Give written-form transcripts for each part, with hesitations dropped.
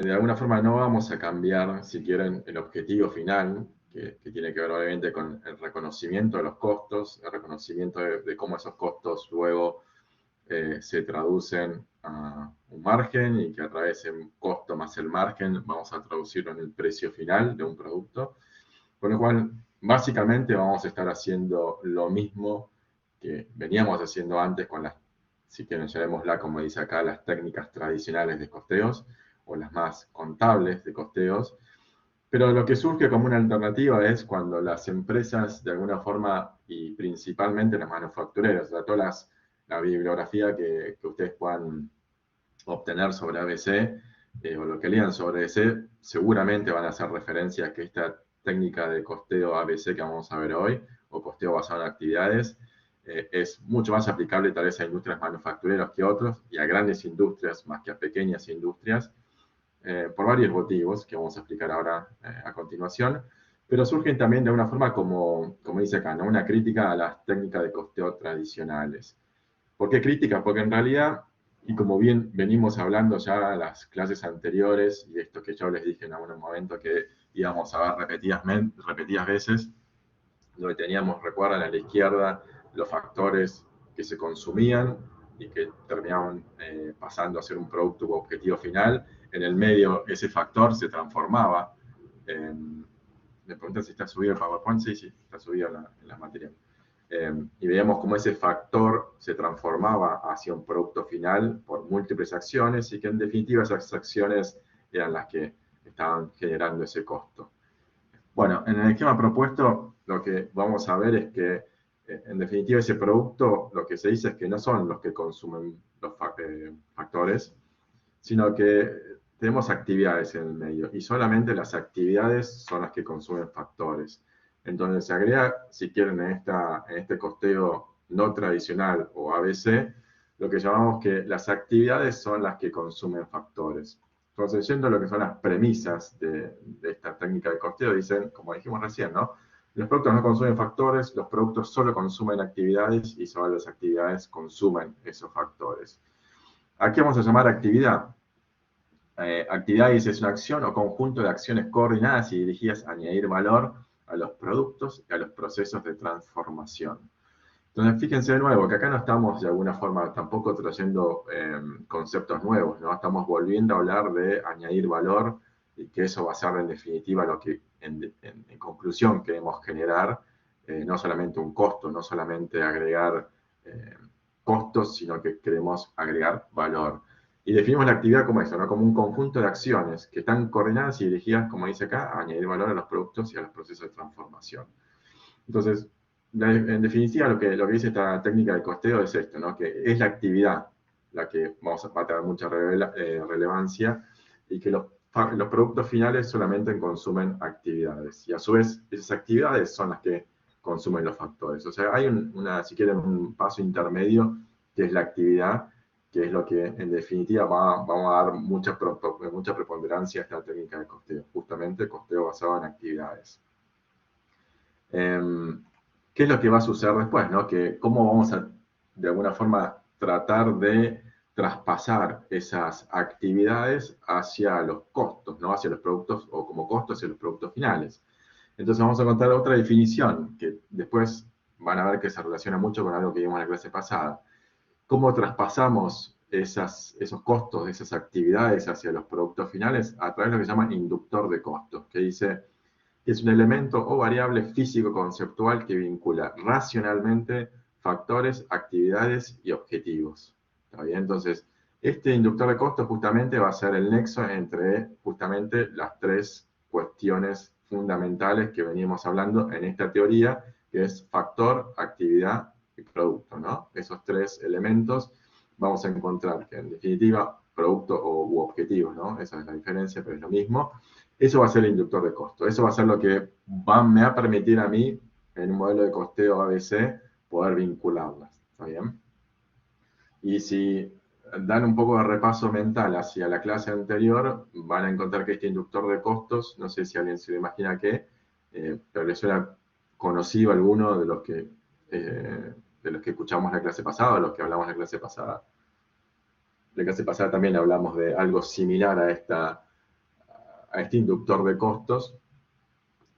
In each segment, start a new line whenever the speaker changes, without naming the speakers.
de alguna forma no vamos a cambiar, si quieren, el objetivo final, que tiene que ver obviamente con el reconocimiento de los costos, el reconocimiento de cómo esos costos luego se traducen a un margen y que a través de un costo más el margen vamos a traducirlo en el precio final de un producto. Con lo cual, básicamente vamos a estar haciendo lo mismo que veníamos haciendo antes con las, si quieren llamémosla como dice acá, las técnicas tradicionales de costeos o las más contables de costeos. Pero lo que surge como una alternativa es cuando las empresas, de alguna forma, y principalmente las manufactureras, o sea, la bibliografía que ustedes puedan obtener sobre ABC o lo que lean sobre ABC, seguramente van a hacer referencia a que esta técnica de costeo ABC que vamos a ver hoy, o costeo basado en actividades, es mucho más aplicable tal vez a industrias manufactureras que otros y a grandes industrias más que a pequeñas industrias por varios motivos que vamos a explicar ahora a continuación, pero surgen también de una forma como dice acá, ¿no? Una crítica a las técnicas de costeo tradicionales. ¿Por qué crítica? Porque en realidad, y como bien venimos hablando ya en las clases anteriores, y esto que yo les dije en algún momento que íbamos a ver repetidas veces, donde teníamos, recuerdan, a la izquierda los factores que se consumían y que terminaban pasando a ser un producto u objetivo final. En el medio ese factor se transformaba en... Me preguntan si está subido el PowerPoint. Sí, sí, está subido en la materia. Y veíamos cómo ese factor se transformaba hacia un producto final por múltiples acciones y que en definitiva esas acciones eran las que estaban generando ese costo. Bueno, en el esquema propuesto lo que vamos a ver es que en definitiva ese producto lo que se dice es que no son los que consumen los factores, sino que tenemos actividades en el medio y solamente las actividades son las que consumen factores. Entonces se agrega, si quieren, en este costeo no tradicional o ABC, lo que llamamos que las actividades son las que consumen factores. Entonces, yendo a lo que son las premisas de esta técnica de costeo, dicen, como dijimos recién, ¿no? Los productos no consumen factores, los productos solo consumen actividades y solo las actividades consumen esos factores. ¿A qué vamos a llamar actividad? Actividades es una acción o conjunto de acciones coordinadas y dirigidas a añadir valor a los productos y a los procesos de transformación. Entonces, fíjense de nuevo que acá no estamos de alguna forma tampoco trayendo conceptos nuevos, ¿no? Estamos volviendo a hablar de añadir valor y que eso va a ser en definitiva lo que en conclusión queremos generar, no solamente un costo, no solamente agregar costos, sino que queremos agregar valor. Y definimos la actividad como eso, ¿no? Como un conjunto de acciones que están coordinadas y dirigidas, como dice acá, a añadir valor a los productos y a los procesos de transformación. Entonces, en definitiva, lo que dice esta técnica de costeo es esto, ¿no? Que es la actividad la que va a tener mucha relevancia y que los productos finales solamente consumen actividades. Y a su vez, esas actividades son las que consumen los factores. O sea, hay si quieren, un paso intermedio que es la actividad, que es lo que en definitiva vamos a dar mucha preponderancia a esta técnica de costeo, justamente costeo basado en actividades. ¿Qué es lo que va a suceder después? ¿No? Que cómo vamos a, de alguna forma, tratar de traspasar esas actividades hacia los costos, ¿no? Hacia los productos, o como costos hacia los productos finales. Entonces vamos a contar otra definición, que después van a ver que se relaciona mucho con algo que vimos en la clase pasada. ¿Cómo traspasamos esos costos de esas actividades hacia los productos finales? A través de lo que se llama inductor de costos, que dice que es un elemento o variable físico-conceptual que vincula racionalmente factores, actividades y objetivos. ¿Está bien? Entonces, este inductor de costos justamente va a ser el nexo entre justamente las tres cuestiones fundamentales que veníamos hablando en esta teoría, que es factor, actividad y producto, ¿no? Esos tres elementos vamos a encontrar que en definitiva producto u objetivo, ¿no? Esa es la diferencia, pero es lo mismo. Eso va a ser el inductor de costo. Eso va a ser lo que me va a permitir a mí, en un modelo de costeo ABC, poder vincularlas. ¿Está bien? Y si dan un poco de repaso mental hacia la clase anterior, van a encontrar que este inductor de costos, no sé si alguien se lo imagina qué, pero les suena conocido alguno de los que escuchamos la clase pasada, de los que hablamos la clase pasada. La clase pasada también hablamos de algo similar a esta a este inductor de costos,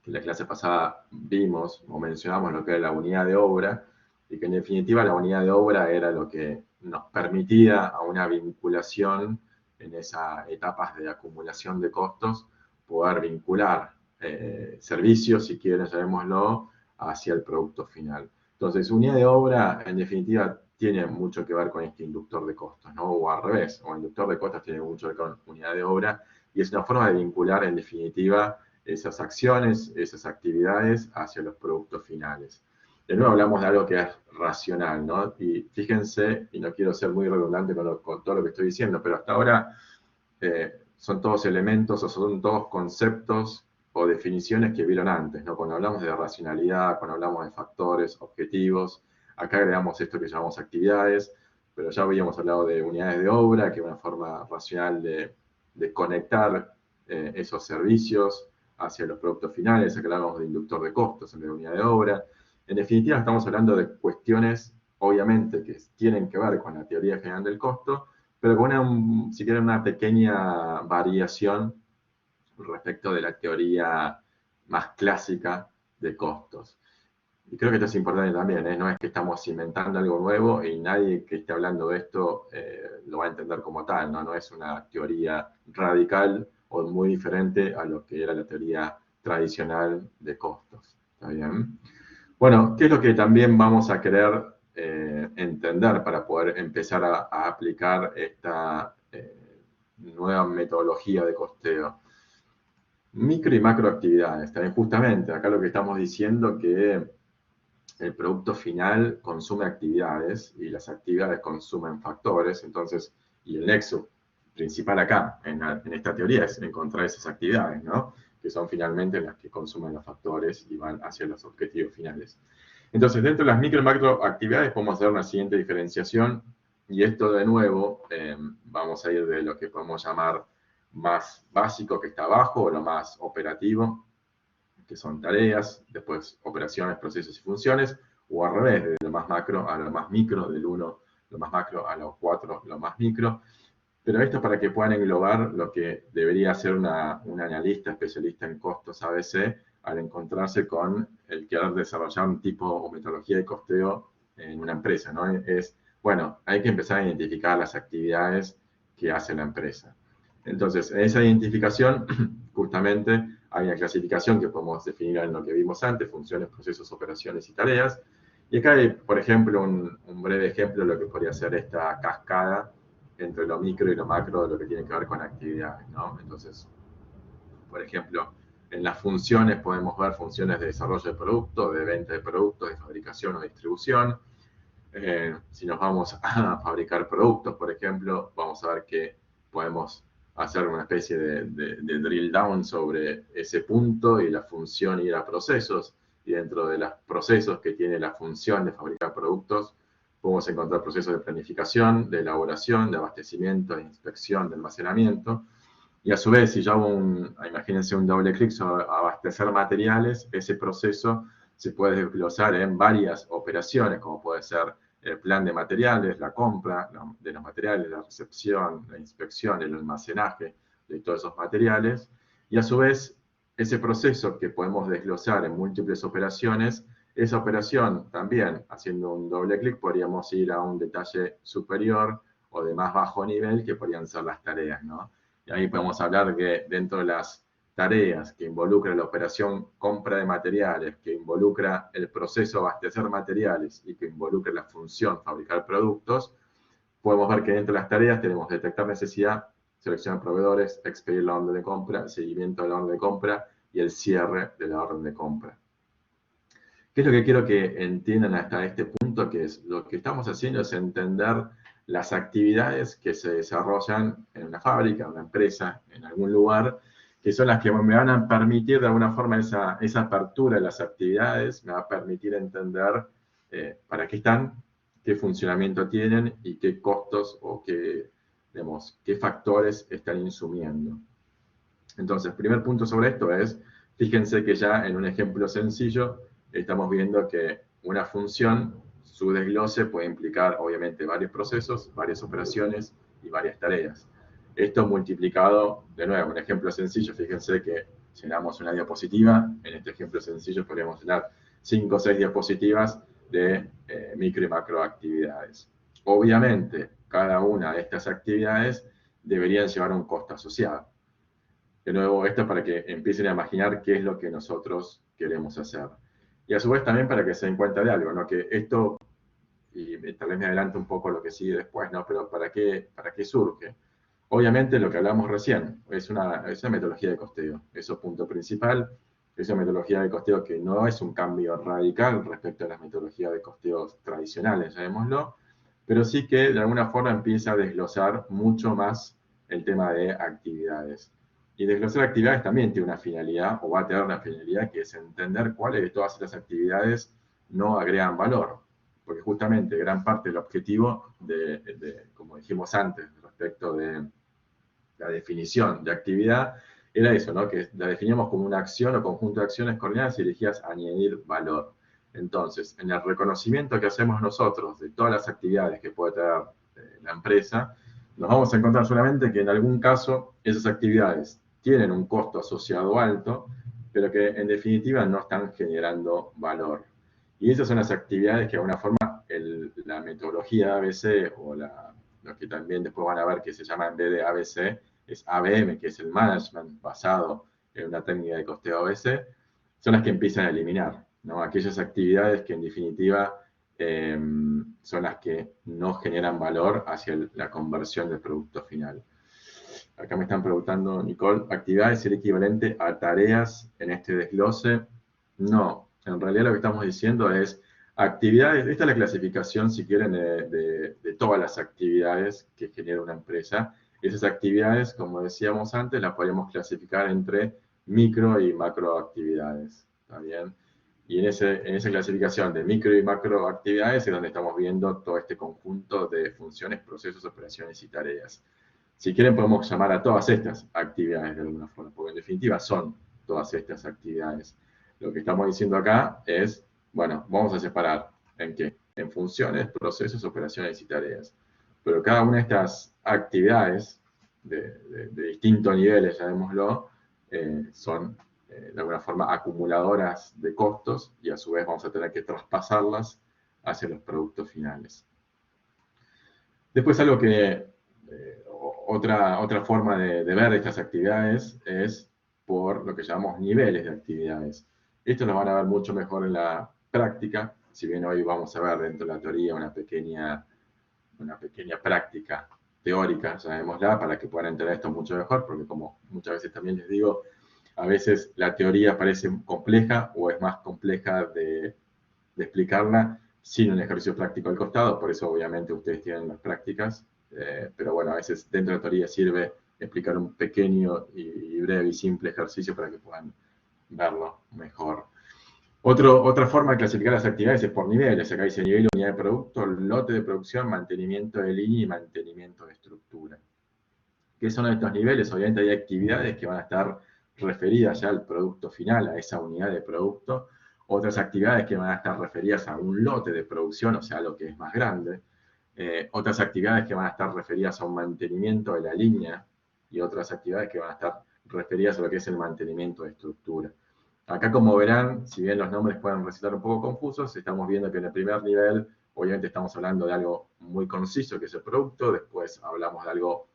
que en la clase pasada vimos o mencionamos lo que era la unidad de obra, y que en definitiva la unidad de obra era lo que nos permitía a una vinculación en esas etapas de acumulación de costos, poder vincular servicios, si quieren, llamémoslo, hacia el producto final. Entonces, unidad de obra, en definitiva, tiene mucho que ver con este inductor de costos, ¿no? O al revés, o inductor de costos tiene mucho que ver con unidad de obra, y es una forma de vincular, en definitiva, esas acciones, esas actividades hacia los productos finales. De nuevo hablamos de algo que es racional, ¿no? Y fíjense, y no quiero ser muy redundante con todo lo que estoy diciendo, pero hasta ahora son todos elementos o son todos conceptos o definiciones que vieron antes, ¿no? Cuando hablamos de racionalidad, cuando hablamos de factores, objetivos, acá agregamos esto que llamamos actividades, pero ya habíamos hablado de unidades de obra, que es una forma racional de conectar esos servicios hacia los productos finales. Acá hablamos de inductor de costos en la unidad de obra. En definitiva, estamos hablando de cuestiones, obviamente, que tienen que ver con la teoría general del costo, pero con si quieren, una pequeña variación respecto de la teoría más clásica de costos. Y creo que esto es importante también, ¿eh? No es que estamos inventando algo nuevo y nadie que esté hablando de esto lo va a entender como tal, ¿no? No es una teoría radical o muy diferente a lo que era la teoría tradicional de costos. ¿Está bien? Bueno, ¿qué es lo que también vamos a querer entender para poder empezar a aplicar esta nueva metodología de costeo? Micro y macro actividades. También justamente acá lo que estamos diciendo que el producto final consume actividades y las actividades consumen factores, entonces, y el nexo principal acá en esta teoría es encontrar esas actividades, ¿no? Que son finalmente las que consumen los factores y van hacia los objetivos finales. Entonces, dentro de las micro y macro actividades podemos hacer una siguiente diferenciación, y esto de nuevo vamos a ir de lo que podemos llamar más básico, que está abajo, o lo más operativo, que son tareas, después operaciones, procesos y funciones, o al revés, de lo más macro a lo más micro, del 1 lo más macro a los 4 lo más micro. Pero esto es para que puedan englobar lo que debería ser un analista especialista en costos ABC al encontrarse con el querer desarrollar un tipo o metodología de costeo en una empresa, ¿no? Es, bueno, hay que empezar a identificar las actividades que hace la empresa. Entonces, en esa identificación, justamente, hay una clasificación que podemos definir en lo que vimos antes, funciones, procesos, operaciones y tareas. Y acá hay, por ejemplo, un breve ejemplo de lo que podría ser esta cascada entre lo micro y lo macro de lo que tiene que ver con actividades, ¿no? Entonces, por ejemplo, en las funciones podemos ver funciones de desarrollo de producto, de venta de productos, de fabricación o distribución. Si nos vamos a fabricar productos, por ejemplo, vamos a ver que podemos hacer una especie de drill down sobre ese punto y la función ir a procesos. Y dentro de los procesos que tiene la función de fabricar productos, podemos encontrar procesos de planificación, de elaboración, de abastecimiento, de inspección, de almacenamiento. Y a su vez, si yo hago imagínense un doble clic sobre abastecer materiales, ese proceso se puede desglosar en varias operaciones, como puede ser el plan de materiales, la compra de los materiales, la recepción, la inspección, el almacenaje de todos esos materiales. Y a su vez, ese proceso que podemos desglosar en múltiples operaciones, esa operación también, haciendo un doble clic, podríamos ir a un detalle superior o de más bajo nivel, que podrían ser las tareas, ¿no? Y ahí podemos hablar que dentro de las tareas que involucran la operación compra de materiales, que involucra el proceso abastecer materiales y que involucra la función fabricar productos, podemos ver que dentro de las tareas tenemos detectar necesidad, seleccionar proveedores, expedir la orden de compra, seguimiento de la orden de compra y el cierre de la orden de compra. ¿Qué es lo que quiero que entiendan hasta este punto? Que es lo que estamos haciendo es entender las actividades que se desarrollan en una fábrica, en una empresa, en algún lugar, que son las que me van a permitir de alguna forma esa apertura de las actividades, me va a permitir entender para qué están, qué funcionamiento tienen y qué costos o qué factores están insumiendo. Entonces, el primer punto sobre esto es, fíjense que ya en un ejemplo sencillo estamos viendo que una función, su desglose puede implicar obviamente varios procesos, varias operaciones y varias tareas. Esto multiplicado, de nuevo, un ejemplo sencillo, fíjense que llenamos una diapositiva, en este ejemplo sencillo podríamos llenar 5 o 6 diapositivas de micro y macro actividades. Obviamente, cada una de estas actividades deberían llevar un costo asociado. De nuevo, esto para que empiecen a imaginar qué es lo que nosotros queremos hacer. Y a su vez también para que se den cuenta de algo, ¿no? Que esto, y tal vez me adelanto un poco lo que sigue después, ¿no? Pero para qué surge? Obviamente lo que hablamos recién es una metodología de costeo. Eso es punto principal. Es una metodología de costeo que no es un cambio radical respecto a las metodologías de costeos tradicionales, llamémoslo, pero sí que de alguna forma empieza a desglosar mucho más el tema de actividades. Y desglosar actividades también tiene una finalidad, o va a tener una finalidad, que es entender cuáles de todas estas actividades no agregan valor. Porque justamente gran parte del objetivo como dijimos antes, respecto de la definición de actividad, era eso, ¿no? Que la definíamos como una acción o conjunto de acciones coordinadas y dirigidas a añadir valor. Entonces, en el reconocimiento que hacemos nosotros de todas las actividades que puede tener la empresa, nos vamos a encontrar solamente que en algún caso esas actividades tienen un costo asociado alto, pero que en definitiva no están generando valor. Y esas son las actividades que de alguna forma la metodología ABC o lo que también después van a ver que se llama en vez de ABC, es ABM, que es el management basado en una técnica de costeo ABC, son las que empiezan a eliminar, ¿no? Aquellas actividades que en definitiva son las que no generan valor hacia la conversión del producto final. Acá me están preguntando, Nicole, ¿actividad es el equivalente a tareas en este desglose? No, en realidad lo que estamos diciendo es actividades, esta es la clasificación, si quieren, de todas las actividades que genera una empresa. Esas actividades, como decíamos antes, las podemos clasificar entre micro y macro actividades, ¿está bien? Y en esa clasificación de micro y macro actividades es donde estamos viendo todo este conjunto de funciones, procesos, operaciones y tareas. Si quieren podemos llamar a todas estas actividades de alguna forma, porque en definitiva son todas estas actividades. Lo que estamos diciendo acá es, bueno, vamos a separar en qué, en funciones, procesos, operaciones y tareas. Pero cada una de estas actividades de distintos niveles, llamémoslo, son de alguna forma acumuladoras de costos y a su vez vamos a tener que traspasarlas hacia los productos finales. Después algo que otra forma de ver estas actividades es por lo que llamamos niveles de actividades. Esto lo van a ver mucho mejor en la práctica, si bien hoy vamos a ver dentro de la teoría una pequeña práctica teórica, llamémosla, para que puedan entender esto mucho mejor, porque como muchas veces también les digo, a veces la teoría parece compleja o es más compleja de explicarla sin un ejercicio práctico al costado, por eso obviamente ustedes tienen las prácticas, pero bueno, a veces dentro de la teoría sirve explicar un pequeño y breve y simple ejercicio para que puedan verlo mejor. Otra forma de clasificar las actividades es por niveles. Acá dice nivel, unidad de producto, lote de producción, mantenimiento de línea y mantenimiento de estructura. ¿Qué son estos niveles? Obviamente hay actividades que van a estar referidas ya al producto final, a esa unidad de producto. Otras actividades que van a estar referidas a un lote de producción, o sea, a lo que es más grande. Otras actividades que van a estar referidas a un mantenimiento de la línea y otras actividades que van a estar referidas a lo que es el mantenimiento de estructura. Acá, como verán, si bien los nombres pueden resultar un poco confusos, estamos viendo que en el primer nivel, obviamente estamos hablando de algo muy conciso, que es el producto, después hablamos de algo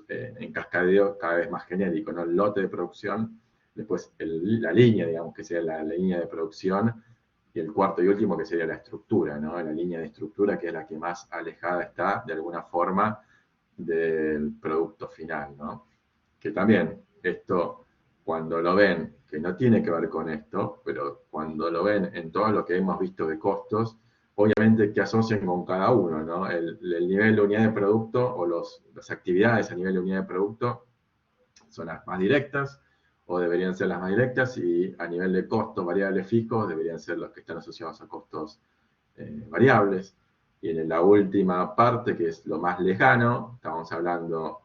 en cascadeo cada vez más genérico, ¿no? El lote de producción, después la línea, digamos, que sería la línea de producción, y el cuarto y último que sería la estructura, ¿no? La línea de estructura, que es la que más alejada está, de alguna forma, del producto final, ¿no? Que también esto, cuando lo ven, que no tiene que ver con esto, pero cuando lo ven en todo lo que hemos visto de costos, obviamente que asocien con cada uno, ¿no? El nivel de unidad de producto o las actividades a nivel de unidad de producto son las más directas o deberían ser las más directas y a nivel de costos variables fijos deberían ser los que están asociados a costos variables. Y en la última parte, que es lo más lejano, estamos hablando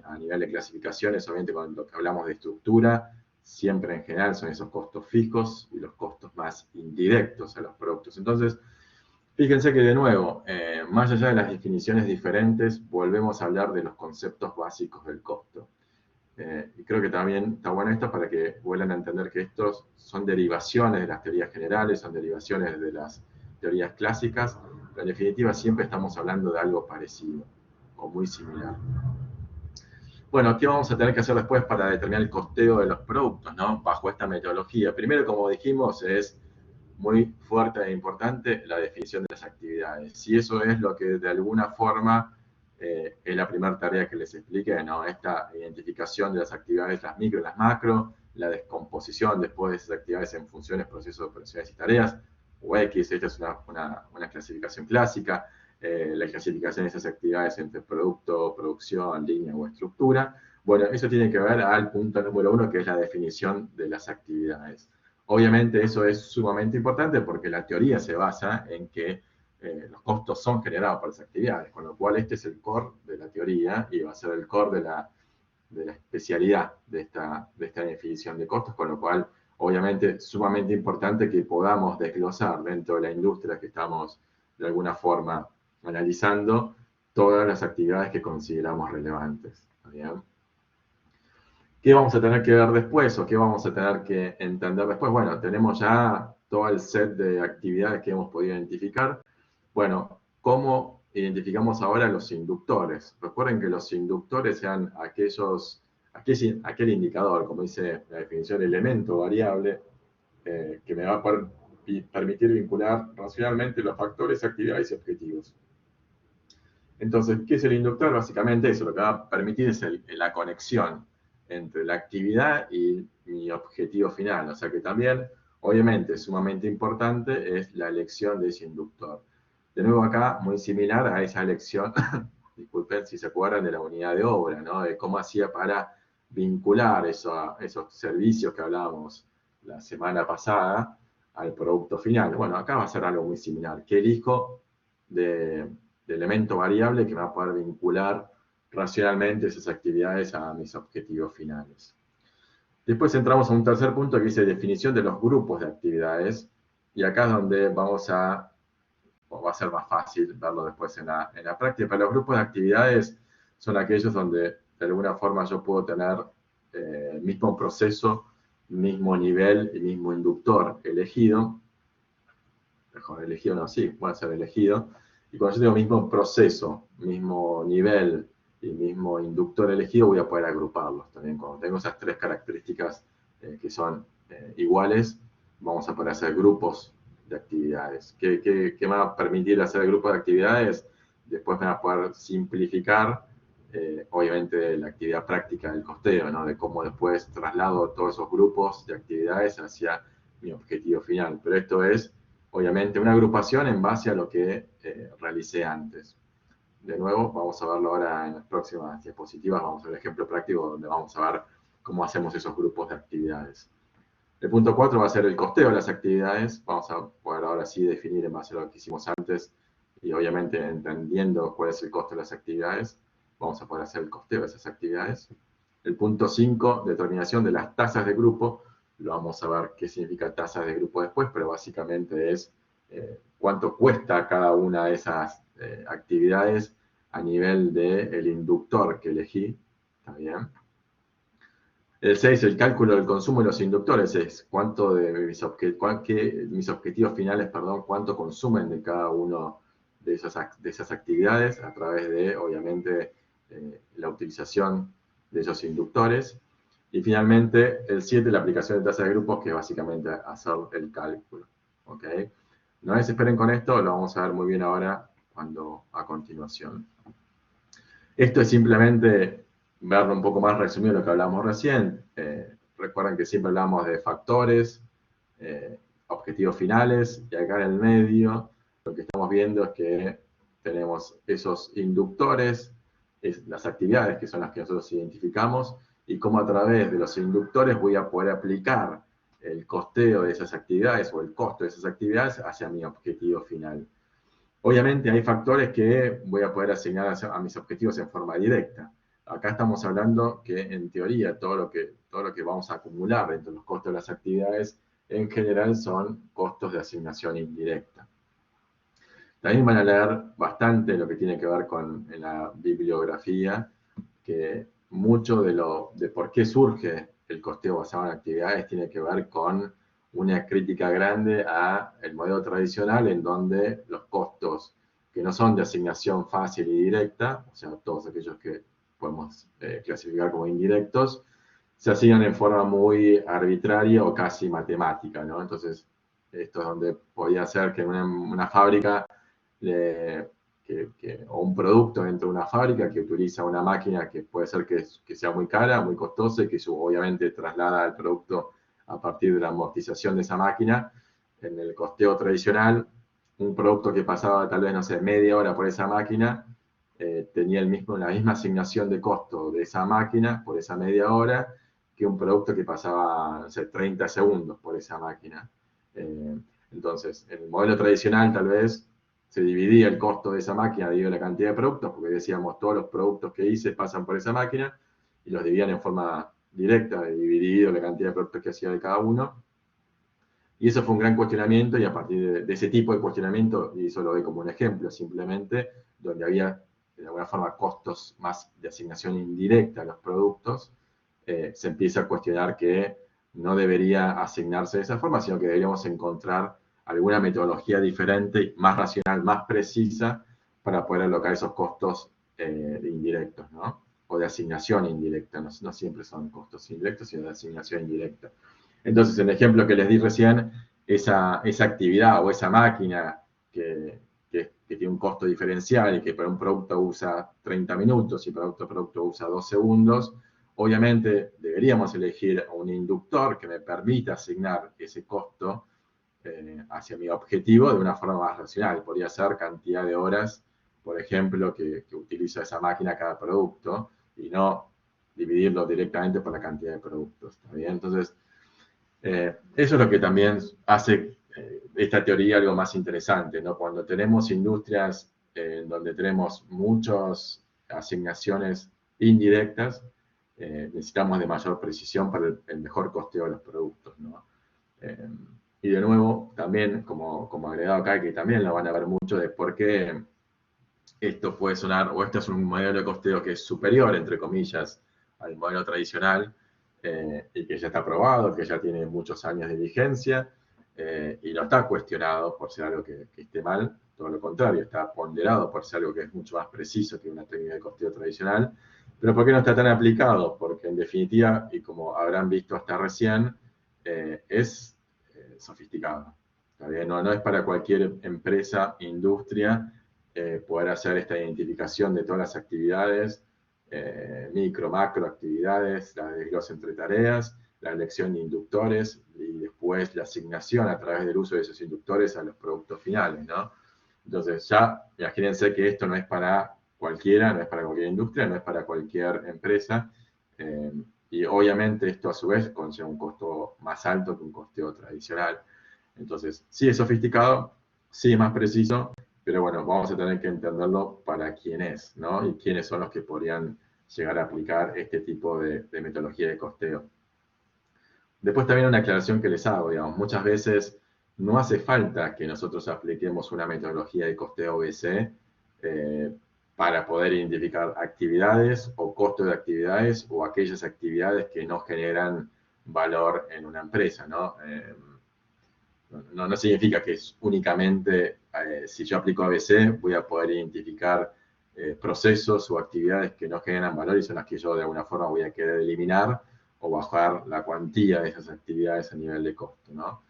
a nivel de clasificaciones, obviamente cuando hablamos de estructura, siempre en general son esos costos fijos y los costos más indirectos a los productos. Entonces, Fíjense que de nuevo, más allá de las definiciones diferentes, volvemos a hablar de los conceptos básicos del costo. Y creo que también está bueno esto para que vuelvan a entender que estos son derivaciones de las teorías generales, son derivaciones de las teorías clásicas, pero en definitiva siempre estamos hablando de algo parecido o muy similar. Bueno, ¿qué vamos a tener que hacer después para determinar el costeo de los productos, ¿no? Bajo esta metodología? Primero, como dijimos, es muy fuerte e importante la definición de las actividades. Si eso es lo que de alguna forma es la primera tarea que les expliqué, ¿no? Esta identificación de las actividades, las micro y las macro, la descomposición después de esas actividades en funciones, procesos, operaciones y tareas, o X, esta es una clasificación clásica, la clasificación de esas actividades entre producto, producción, línea o estructura. Bueno, eso tiene que ver al punto número 1, que es la definición de las actividades. Obviamente eso es sumamente importante porque la teoría se basa en que los costos son generados por las actividades, con lo cual este es el core de la teoría y va a ser el core de la especialidad de esta definición de costos, con lo cual obviamente es sumamente importante que podamos desglosar dentro de la industria que estamos de alguna forma analizando todas las actividades que consideramos relevantes. ¿Bien? ¿Qué vamos a tener que ver después o qué vamos a tener que entender después? Bueno, tenemos ya todo el set de actividades que hemos podido identificar. Bueno, ¿cómo identificamos ahora los inductores? Recuerden que los inductores sean aquel indicador, como dice la definición, elemento variable, que me va a permitir vincular racionalmente los factores, actividades y objetivos. Entonces, ¿qué es el inductor? Básicamente eso, lo que va a permitir es la conexión entre la actividad y mi objetivo final. O sea que también, obviamente, sumamente importante es la elección de ese inductor. De nuevo acá, muy similar a esa elección, disculpen si se acuerdan de la unidad de obra, ¿no? De cómo hacía para vincular esos servicios que hablábamos la semana pasada al producto final. Bueno, acá va a ser algo muy similar. ¿Qué elijo de elemento variable que me va a poder vincular racionalmente esas actividades a mis objetivos finales? Después entramos a un tercer punto que dice definición de los grupos de actividades, y acá es donde va a ser más fácil verlo después en la práctica. Pero los grupos de actividades son aquellos donde de alguna forma yo puedo tener el mismo proceso, mismo nivel y mismo inductor elegido. Mejor elegido no, sí, puede ser elegido. Y cuando yo tengo mismo proceso, mismo nivel y mismo inductor elegido, voy a poder agruparlos también. Cuando tengo esas tres características que son iguales, vamos a poder hacer grupos de actividades. ¿Qué me va a permitir hacer el grupo de actividades? Después me va a poder simplificar, obviamente, la actividad práctica del costeo, ¿no? De cómo después traslado todos esos grupos de actividades hacia mi objetivo final. Pero esto es, obviamente, una agrupación en base a lo que realicé antes. De nuevo, vamos a verlo ahora en las próximas diapositivas. Vamos a ver el ejemplo práctico donde vamos a ver cómo hacemos esos grupos de actividades. El punto 4 va a ser el costeo de las actividades. Vamos a poder ahora sí definir en base a lo que hicimos antes y obviamente entendiendo cuál es el costo de las actividades, vamos a poder hacer el costeo de esas actividades. El punto 5, determinación de las tasas de grupo. Lo vamos a ver qué significa tasas de grupo después, pero básicamente es cuánto cuesta cada una de esas actividades a nivel del inductor que elegí. ¿Está bien? El 6, el cálculo del consumo de los inductores, es cuánto de mis objetivos finales, perdón, cuánto consumen de cada uno de esas actividades a través de, obviamente, la utilización de esos inductores. Y finalmente, el 7, la aplicación de tasa de grupos, que es básicamente hacer el cálculo. ¿Okay? No desesperen con esto, lo vamos a ver muy bien ahora a continuación. Esto es simplemente verlo un poco más resumido lo que hablamos recién. Recuerden que siempre hablamos de factores, objetivos finales, y acá en el medio lo que estamos viendo es que tenemos esos inductores, las actividades que son las que nosotros identificamos, y cómo a través de los inductores voy a poder aplicar el costeo de esas actividades o el costo de esas actividades hacia mi objetivo final. Obviamente hay factores que voy a poder asignar a mis objetivos en forma directa. Acá estamos hablando que en teoría todo lo que vamos a acumular dentro de los costos de las actividades en general son costos de asignación indirecta. También van a leer bastante lo que tiene que ver con en la bibliografía, que mucho de por qué surge el costeo basado en actividades tiene que ver con una crítica grande a el modelo tradicional en donde los costos que no son de asignación fácil y directa, o sea, todos aquellos que podemos clasificar como indirectos, se asignan en forma muy arbitraria o casi matemática, ¿no? Entonces, esto es donde podía ser que una fábrica o un producto dentro de una fábrica que utiliza una máquina que puede ser que sea muy cara, muy costosa y que obviamente traslada el producto a partir de la amortización de esa máquina. En el costeo tradicional, un producto que pasaba tal vez, no sé, media hora por esa máquina, tenía la misma asignación de costo de esa máquina por esa media hora que un producto que pasaba, no sé, 30 segundos por esa máquina. Entonces, en el modelo tradicional tal vez se dividía el costo de esa máquina dividido la cantidad de productos, porque decíamos todos los productos que hice pasan por esa máquina, y los dividían en forma directa, dividido la cantidad de productos que hacía de cada uno. Y eso fue un gran cuestionamiento, y a partir de ese tipo de cuestionamiento, y eso lo doy como un ejemplo simplemente, donde había de alguna forma costos más de asignación indirecta a los productos, se empieza a cuestionar que no debería asignarse de esa forma, sino que deberíamos encontrar alguna metodología diferente, más racional, más precisa, para poder alocar esos costos indirectos, ¿no? O de asignación indirecta, no, no siempre son costos indirectos, sino de asignación indirecta. Entonces, en el ejemplo que les di recién, esa actividad o esa máquina que tiene un costo diferencial y que para un producto usa 30 minutos y para otro producto usa 2 segundos, obviamente deberíamos elegir un inductor que me permita asignar ese costo hacia mi objetivo de una forma más racional. Podría ser cantidad de horas, por ejemplo, que utiliza esa máquina cada producto y no dividirlo directamente por la cantidad de productos. ¿Está bien? Entonces, eso es lo que también hace esta teoría algo más interesante, ¿no? Cuando tenemos industrias donde tenemos muchas asignaciones indirectas, necesitamos de mayor precisión para el mejor costeo de los productos, ¿no? Y de nuevo, también como agregado acá, que también lo van a ver mucho de por qué esto puede sonar, o esto es un modelo de costeo que es superior, entre comillas, al modelo tradicional, y que ya está probado, que ya tiene muchos años de vigencia, y no está cuestionado por ser algo que esté mal, todo lo contrario, está ponderado por ser algo que es mucho más preciso que una técnica de costeo tradicional. Pero ¿por qué no está tan aplicado? Porque en definitiva, y como habrán visto hasta recién, es sofisticado. ¿Está bien? No, no es para cualquier empresa, industria, poder hacer esta identificación de todas las actividades, micro, macro actividades, la desglose entre tareas, la elección de inductores y después la asignación a través del uso de esos inductores a los productos finales, ¿no? Entonces ya imagínense que esto no es para cualquiera, no es para cualquier industria, no es para cualquier empresa, y obviamente esto a su vez conlleva un costo más alto que un costeo tradicional. Entonces, sí es sofisticado, sí es más preciso, pero bueno, vamos a tener que entenderlo para quién es, ¿no? Y quiénes son los que podrían llegar a aplicar este tipo de metodología de costeo. Después también una aclaración que les hago, digamos, muchas veces no hace falta que nosotros apliquemos una metodología de costeo BC para poder identificar actividades o costos de actividades o aquellas actividades que no generan valor en una empresa, ¿no? No significa que es únicamente, si yo aplico ABC, voy a poder identificar procesos o actividades que no generan valor y son las que yo de alguna forma voy a querer eliminar o bajar la cuantía de esas actividades a nivel de costo, ¿no?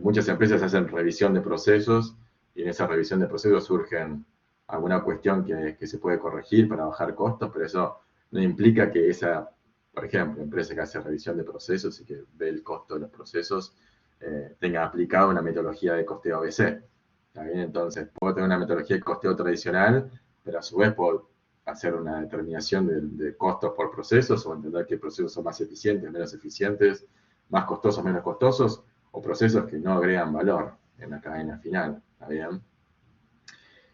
Muchas empresas hacen revisión de procesos y en esa revisión de procesos surgen alguna cuestión que se puede corregir para bajar costos, pero eso no implica que esa, por ejemplo, empresa que hace revisión de procesos y que ve el costo de los procesos, tenga aplicado una metodología de costeo ABC. ¿Está bien? Entonces, puedo tener una metodología de costeo tradicional, pero a su vez puedo hacer una determinación de costos por procesos o entender qué procesos son más eficientes, menos eficientes, más costosos, menos costosos, o procesos que no agregan valor en la cadena final. ¿Está bien?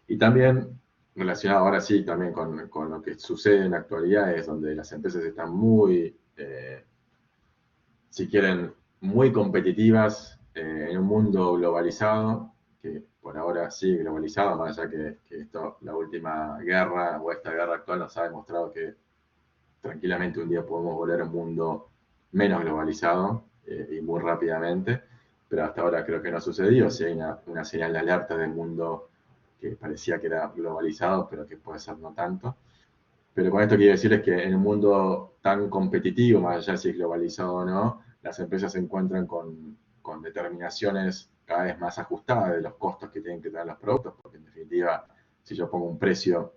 Y también relacionado ahora sí también con lo que sucede en la actualidad, es donde las empresas están muy, si quieren, muy competitivas en un mundo globalizado, que por ahora sigue globalizado, más allá que esto, la última guerra o esta guerra actual nos ha demostrado que tranquilamente un día podemos volver a un mundo menos globalizado y muy rápidamente, pero hasta ahora creo que no ha sucedido. Si hay una señal de alerta del mundo que parecía que era globalizado, pero que puede ser no tanto. Pero con esto quiero decirles que en un mundo tan competitivo, más allá de si es globalizado o no, las empresas se encuentran con determinaciones cada vez más ajustadas de los costos que tienen que tener los productos, porque en definitiva, si yo pongo un precio,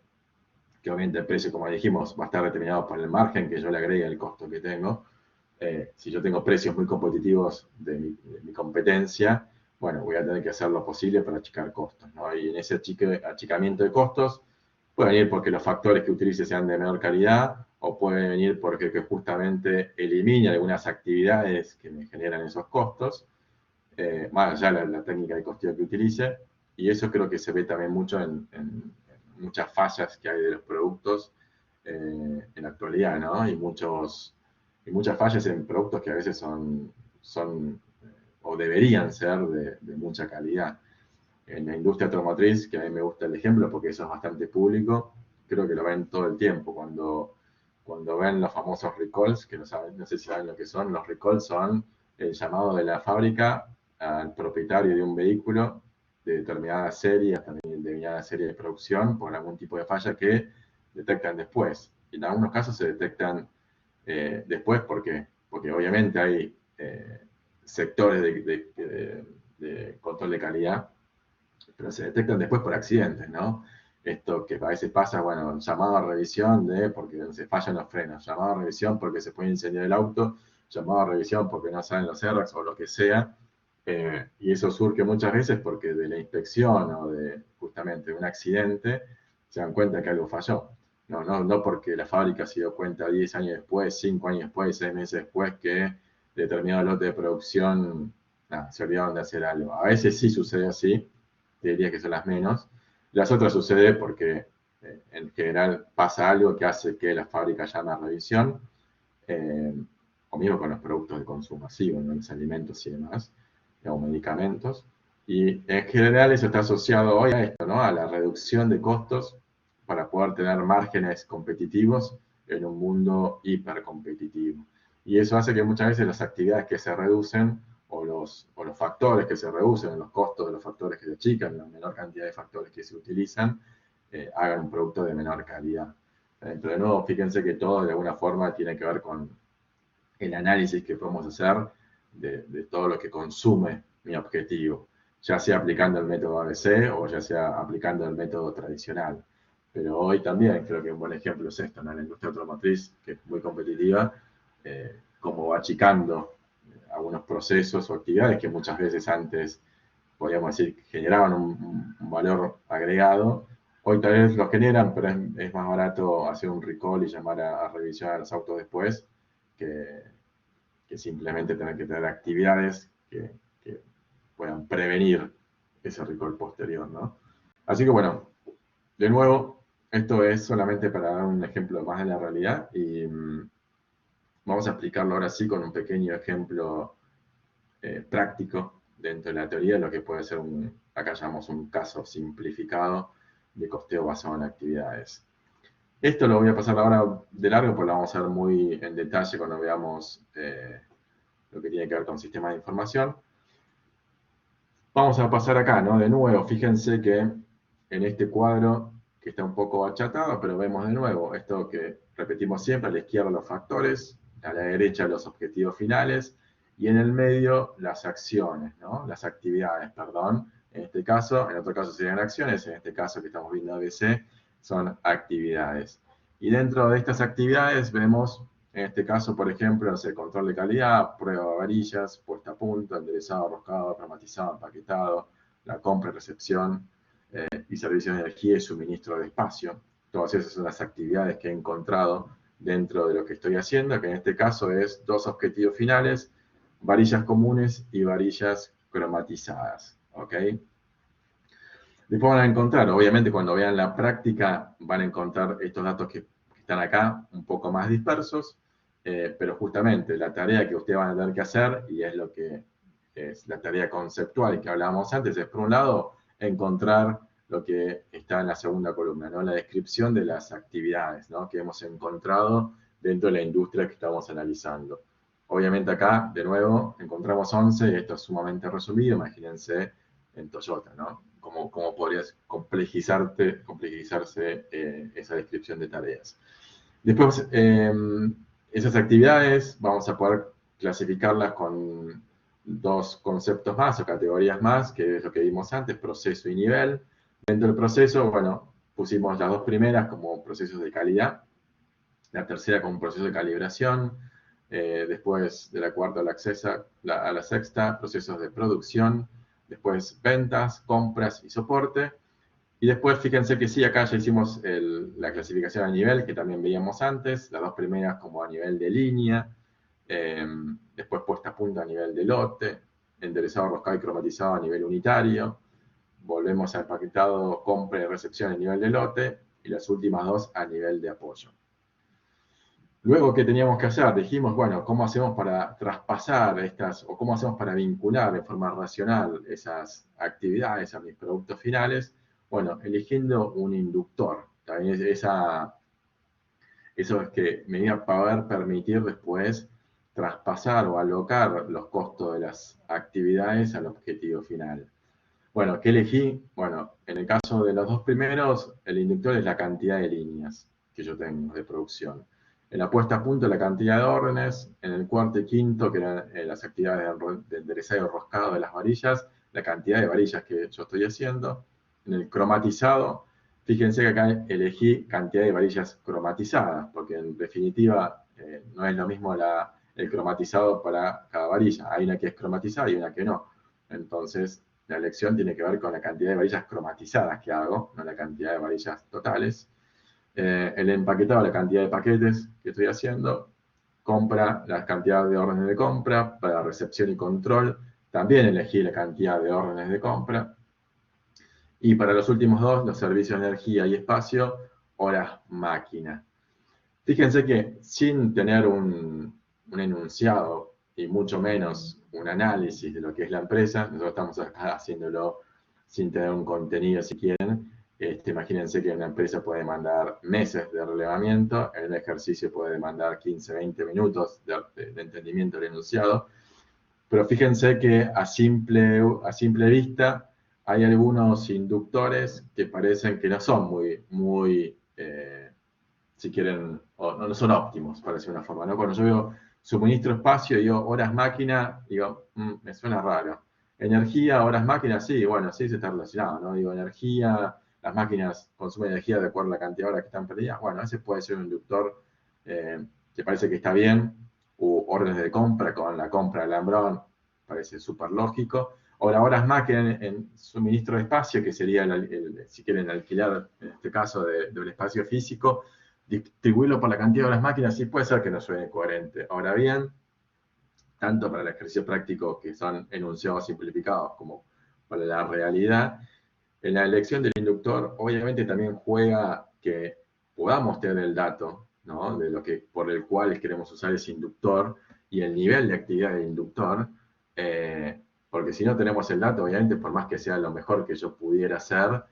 que obviamente el precio, como dijimos, va a estar determinado por el margen que yo le agregue al costo que tengo. Si yo tengo precios muy competitivos de mi competencia, bueno, voy a tener que hacer lo posible para achicar costos, ¿no? Y en ese achicamiento de costos puede venir porque los factores que utilice sean de menor calidad o puede venir porque que justamente elimine algunas actividades que me generan esos costos, más allá de la técnica de costeo que utilice. Y eso creo que se ve también mucho en muchas fallas que hay de los productos en la actualidad, ¿no? Y muchas fallas en productos que a veces son o deberían ser de mucha calidad. En la industria automotriz, que a mí me gusta el ejemplo porque eso es bastante público, creo que lo ven todo el tiempo. Cuando ven los famosos recalls, que no sé si saben lo que son, los recalls son el llamado de la fábrica al propietario de un vehículo de determinada serie, hasta de determinada serie de producción, por algún tipo de falla que detectan después. Y en algunos casos se detectan después porque obviamente hay sectores de control de calidad, pero se detectan después por accidentes, ¿no? Esto que a veces pasa, bueno, llamado a revisión porque se fallan los frenos, llamado a revisión porque se puede incendiar el auto, llamado a revisión porque no salen los airbags o lo que sea, y eso surge muchas veces porque de la inspección o de justamente un accidente se dan cuenta que algo falló. No porque la fábrica se dio cuenta 10 años después, 5 años después, 6 meses después que determinado lote de producción se olvidaron de hacer algo. A veces sí sucede así, te diría que son las menos. Las otras sucede porque en general pasa algo que hace que la fábrica llame a revisión, eh, o mismo con los productos de consumo masivo, ¿no? Los alimentos y demás, o medicamentos. Y en general eso está asociado hoy a esto, ¿no? A la reducción de costos para poder tener márgenes competitivos en un mundo hipercompetitivo. Y eso hace que muchas veces las actividades que se reducen o los factores que se reducen, los costos de los factores que se achican, la menor cantidad de factores que se utilizan, hagan un producto de menor calidad. Pero de nuevo, fíjense que todo de alguna forma tiene que ver con el análisis que podemos hacer de todo lo que consume mi objetivo, ya sea aplicando el método ABC o ya sea aplicando el método tradicional. Pero hoy también creo que un buen ejemplo es esto, ¿no? La industria automotriz, que es muy competitiva, cómo va achicando algunos procesos o actividades que muchas veces antes, podríamos decir, generaban un valor agregado. Hoy tal vez lo generan, pero es más barato hacer un recall y llamar a revisar los autos después que, que simplemente tener que tener actividades que puedan prevenir ese recall posterior, ¿no? Así que bueno, de nuevo, esto es solamente para dar un ejemplo más de la realidad y vamos a explicarlo ahora sí con un pequeño ejemplo práctico dentro de la teoría de lo que puede ser acá llamamos un caso simplificado de costeo basado en actividades. Esto lo voy a pasar ahora de largo porque lo vamos a ver muy en detalle cuando veamos lo que tiene que ver con sistemas de información. Vamos a pasar acá, ¿no? De nuevo, fíjense que en este cuadro, que está un poco achatado, pero vemos de nuevo esto que repetimos siempre, a la izquierda los factores, a la derecha los objetivos finales, y en el medio las acciones, ¿no? Las actividades, perdón. En este caso, en otro caso serían acciones, en este caso que estamos viendo ABC, son actividades. Y dentro de estas actividades vemos, en este caso, por ejemplo, el control de calidad, prueba de varillas, puesta a punto, enderezado, roscado, dramatizado, empaquetado, la compra y recepción, y servicios de energía y suministro de espacio. Todas esas son las actividades que he encontrado dentro de lo que estoy haciendo, que en este caso es 2 objetivos finales, varillas comunes y varillas cromatizadas. ¿Ok? Después van a encontrar, obviamente cuando vean la práctica, van a encontrar estos datos que están acá un poco más dispersos, pero justamente la tarea que ustedes van a tener que hacer, y es lo que es la tarea conceptual que hablábamos antes, es por un lado encontrar lo que está en la segunda columna, ¿no? La descripción de las actividades, ¿no?, que hemos encontrado dentro de la industria que estamos analizando. Obviamente acá, de nuevo, encontramos 11, y esto es sumamente resumido. Imagínense en Toyota, ¿no? ¿Cómo podrías complejizarse esa descripción de tareas? Después, esas actividades vamos a poder clasificarlas con dos conceptos más o categorías más, que es lo que vimos antes, proceso y nivel. Dentro del proceso, bueno, pusimos las dos primeras como procesos de calidad, la tercera como un proceso de calibración, después de la cuarta a la sexta, procesos de producción, después ventas, compras y soporte. Y después, fíjense que sí, acá ya hicimos la clasificación a nivel, que también veíamos antes, las dos primeras como a nivel de línea, después puesta a punto a nivel de lote, enderezado, roscado y cromatizado a nivel unitario, volvemos al paquetado, compra y recepción a nivel de lote, y las últimas dos a nivel de apoyo. Luego, ¿qué teníamos que hacer? Dijimos, bueno, ¿cómo hacemos para traspasar o cómo hacemos para vincular de forma racional esas actividades a mis productos finales? Bueno, eligiendo un inductor. También eso es que me iba a poder permitir después traspasar o alocar los costos de las actividades al objetivo final. Bueno, ¿qué elegí? Bueno, en el caso de los dos primeros, el inductor es la cantidad de líneas que yo tengo de producción. En la puesta a punto, la cantidad de órdenes. En el cuarto y quinto, que eran las actividades de enderezado y roscado de las varillas, la cantidad de varillas que yo estoy haciendo. En el cromatizado, fíjense que acá elegí cantidad de varillas cromatizadas, porque en definitiva no es lo mismo el cromatizado para cada varilla. Hay una que es cromatizada y una que no. Entonces, la elección tiene que ver con la cantidad de varillas cromatizadas que hago, no la cantidad de varillas totales. El empaquetado, la cantidad de paquetes que estoy haciendo. Compra, la cantidad de órdenes de compra. Para recepción y control, también elegí la cantidad de órdenes de compra. Y para los últimos dos, los servicios de energía y espacio, horas máquina. Fíjense que sin tener un enunciado y mucho menos un análisis de lo que es la empresa, nosotros estamos acá haciéndolo sin tener un contenido si quieren. Imagínense que una empresa puede demandar meses de relevamiento, en un ejercicio puede demandar 15, 20 minutos de entendimiento del enunciado, pero fíjense que a simple vista hay algunos inductores que parecen que no son muy si quieren, o no son óptimos, para decir una forma, ¿no? Cuando yo veo suministro espacio, digo horas máquina, digo, me suena raro. Energía, horas máquina, sí, bueno, sí se está relacionado, ¿no? Digo, energía, las máquinas consumen energía de acuerdo a la cantidad de horas que están perdidas. Bueno, ese puede ser un inductor que parece que está bien, u órdenes de compra con la compra del Lambrón, parece súper lógico. Ahora, horas máquina en suministro de espacio, que sería, si quieren alquilar, en este caso, del espacio físico, distribuirlo por la cantidad de las máquinas, sí puede ser que no suene coherente. Ahora bien, tanto para el ejercicio práctico, que son enunciados simplificados, como para la realidad, en la elección del inductor, obviamente también juega que podamos tener el dato, ¿no?, de por el cual queremos usar ese inductor y el nivel de actividad del inductor, porque si no tenemos el dato, obviamente, por más que sea lo mejor que yo pudiera hacer,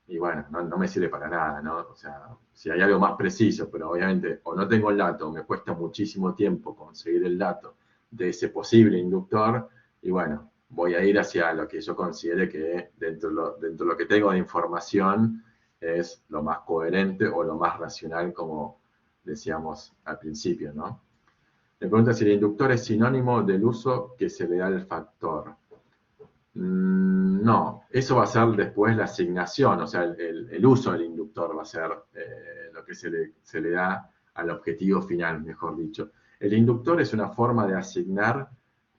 y bueno, no me sirve para nada, ¿no? O sea, si hay algo más preciso, pero obviamente o no tengo el dato, o me cuesta muchísimo tiempo conseguir el dato de ese posible inductor, y bueno, voy a ir hacia lo que yo considere que dentro de lo que tengo de información es lo más coherente o lo más racional, como decíamos al principio, ¿no? Me pregunta si el inductor es sinónimo del uso que se le da al factor. No, eso va a ser después la asignación, o sea, el uso del inductor va a ser lo que se le da al objetivo final, mejor dicho. El inductor es una forma de asignar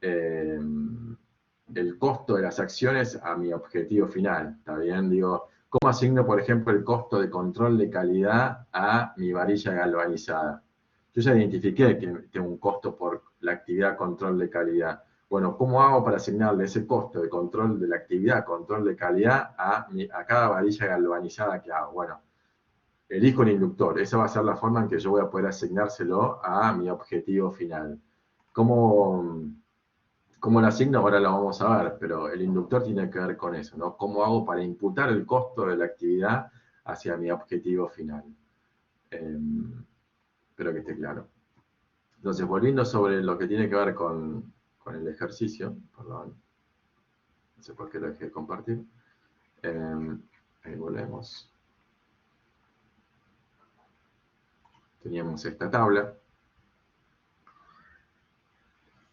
el costo de las acciones a mi objetivo final, ¿está bien? Digo, ¿cómo asigno, por ejemplo, el costo de control de calidad a mi varilla galvanizada? Yo ya identifiqué que tengo un costo por la actividad control de calidad. Bueno, ¿cómo hago para asignarle ese costo de control de la actividad, control de calidad, a cada varilla galvanizada que hago? Bueno, elijo el inductor. Esa va a ser la forma en que yo voy a poder asignárselo a mi objetivo final. ¿Cómo ¿Cómo lo asigno? Ahora lo vamos a ver, pero el inductor tiene que ver con eso, ¿no? ¿Cómo hago para imputar el costo de la actividad hacia mi objetivo final? Espero que esté claro. Entonces, volviendo sobre lo que tiene que ver con el ejercicio, perdón, no sé por qué lo dejé de compartir. Ahí volvemos. Teníamos esta tabla.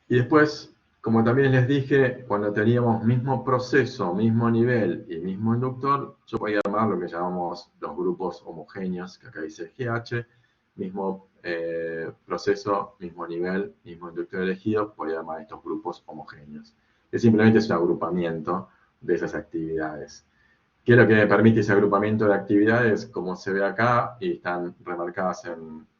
Y después, como también les dije, cuando teníamos mismo proceso, mismo nivel y mismo inductor, yo podía armar lo que llamamos los grupos homogéneos, que acá dice GH, mismo proceso, mismo nivel, mismo inductor elegido, podía armar estos grupos homogéneos. Que simplemente es un agrupamiento de esas actividades. ¿Qué es lo que me permite ese agrupamiento de actividades? Como se ve acá, y están remarcadas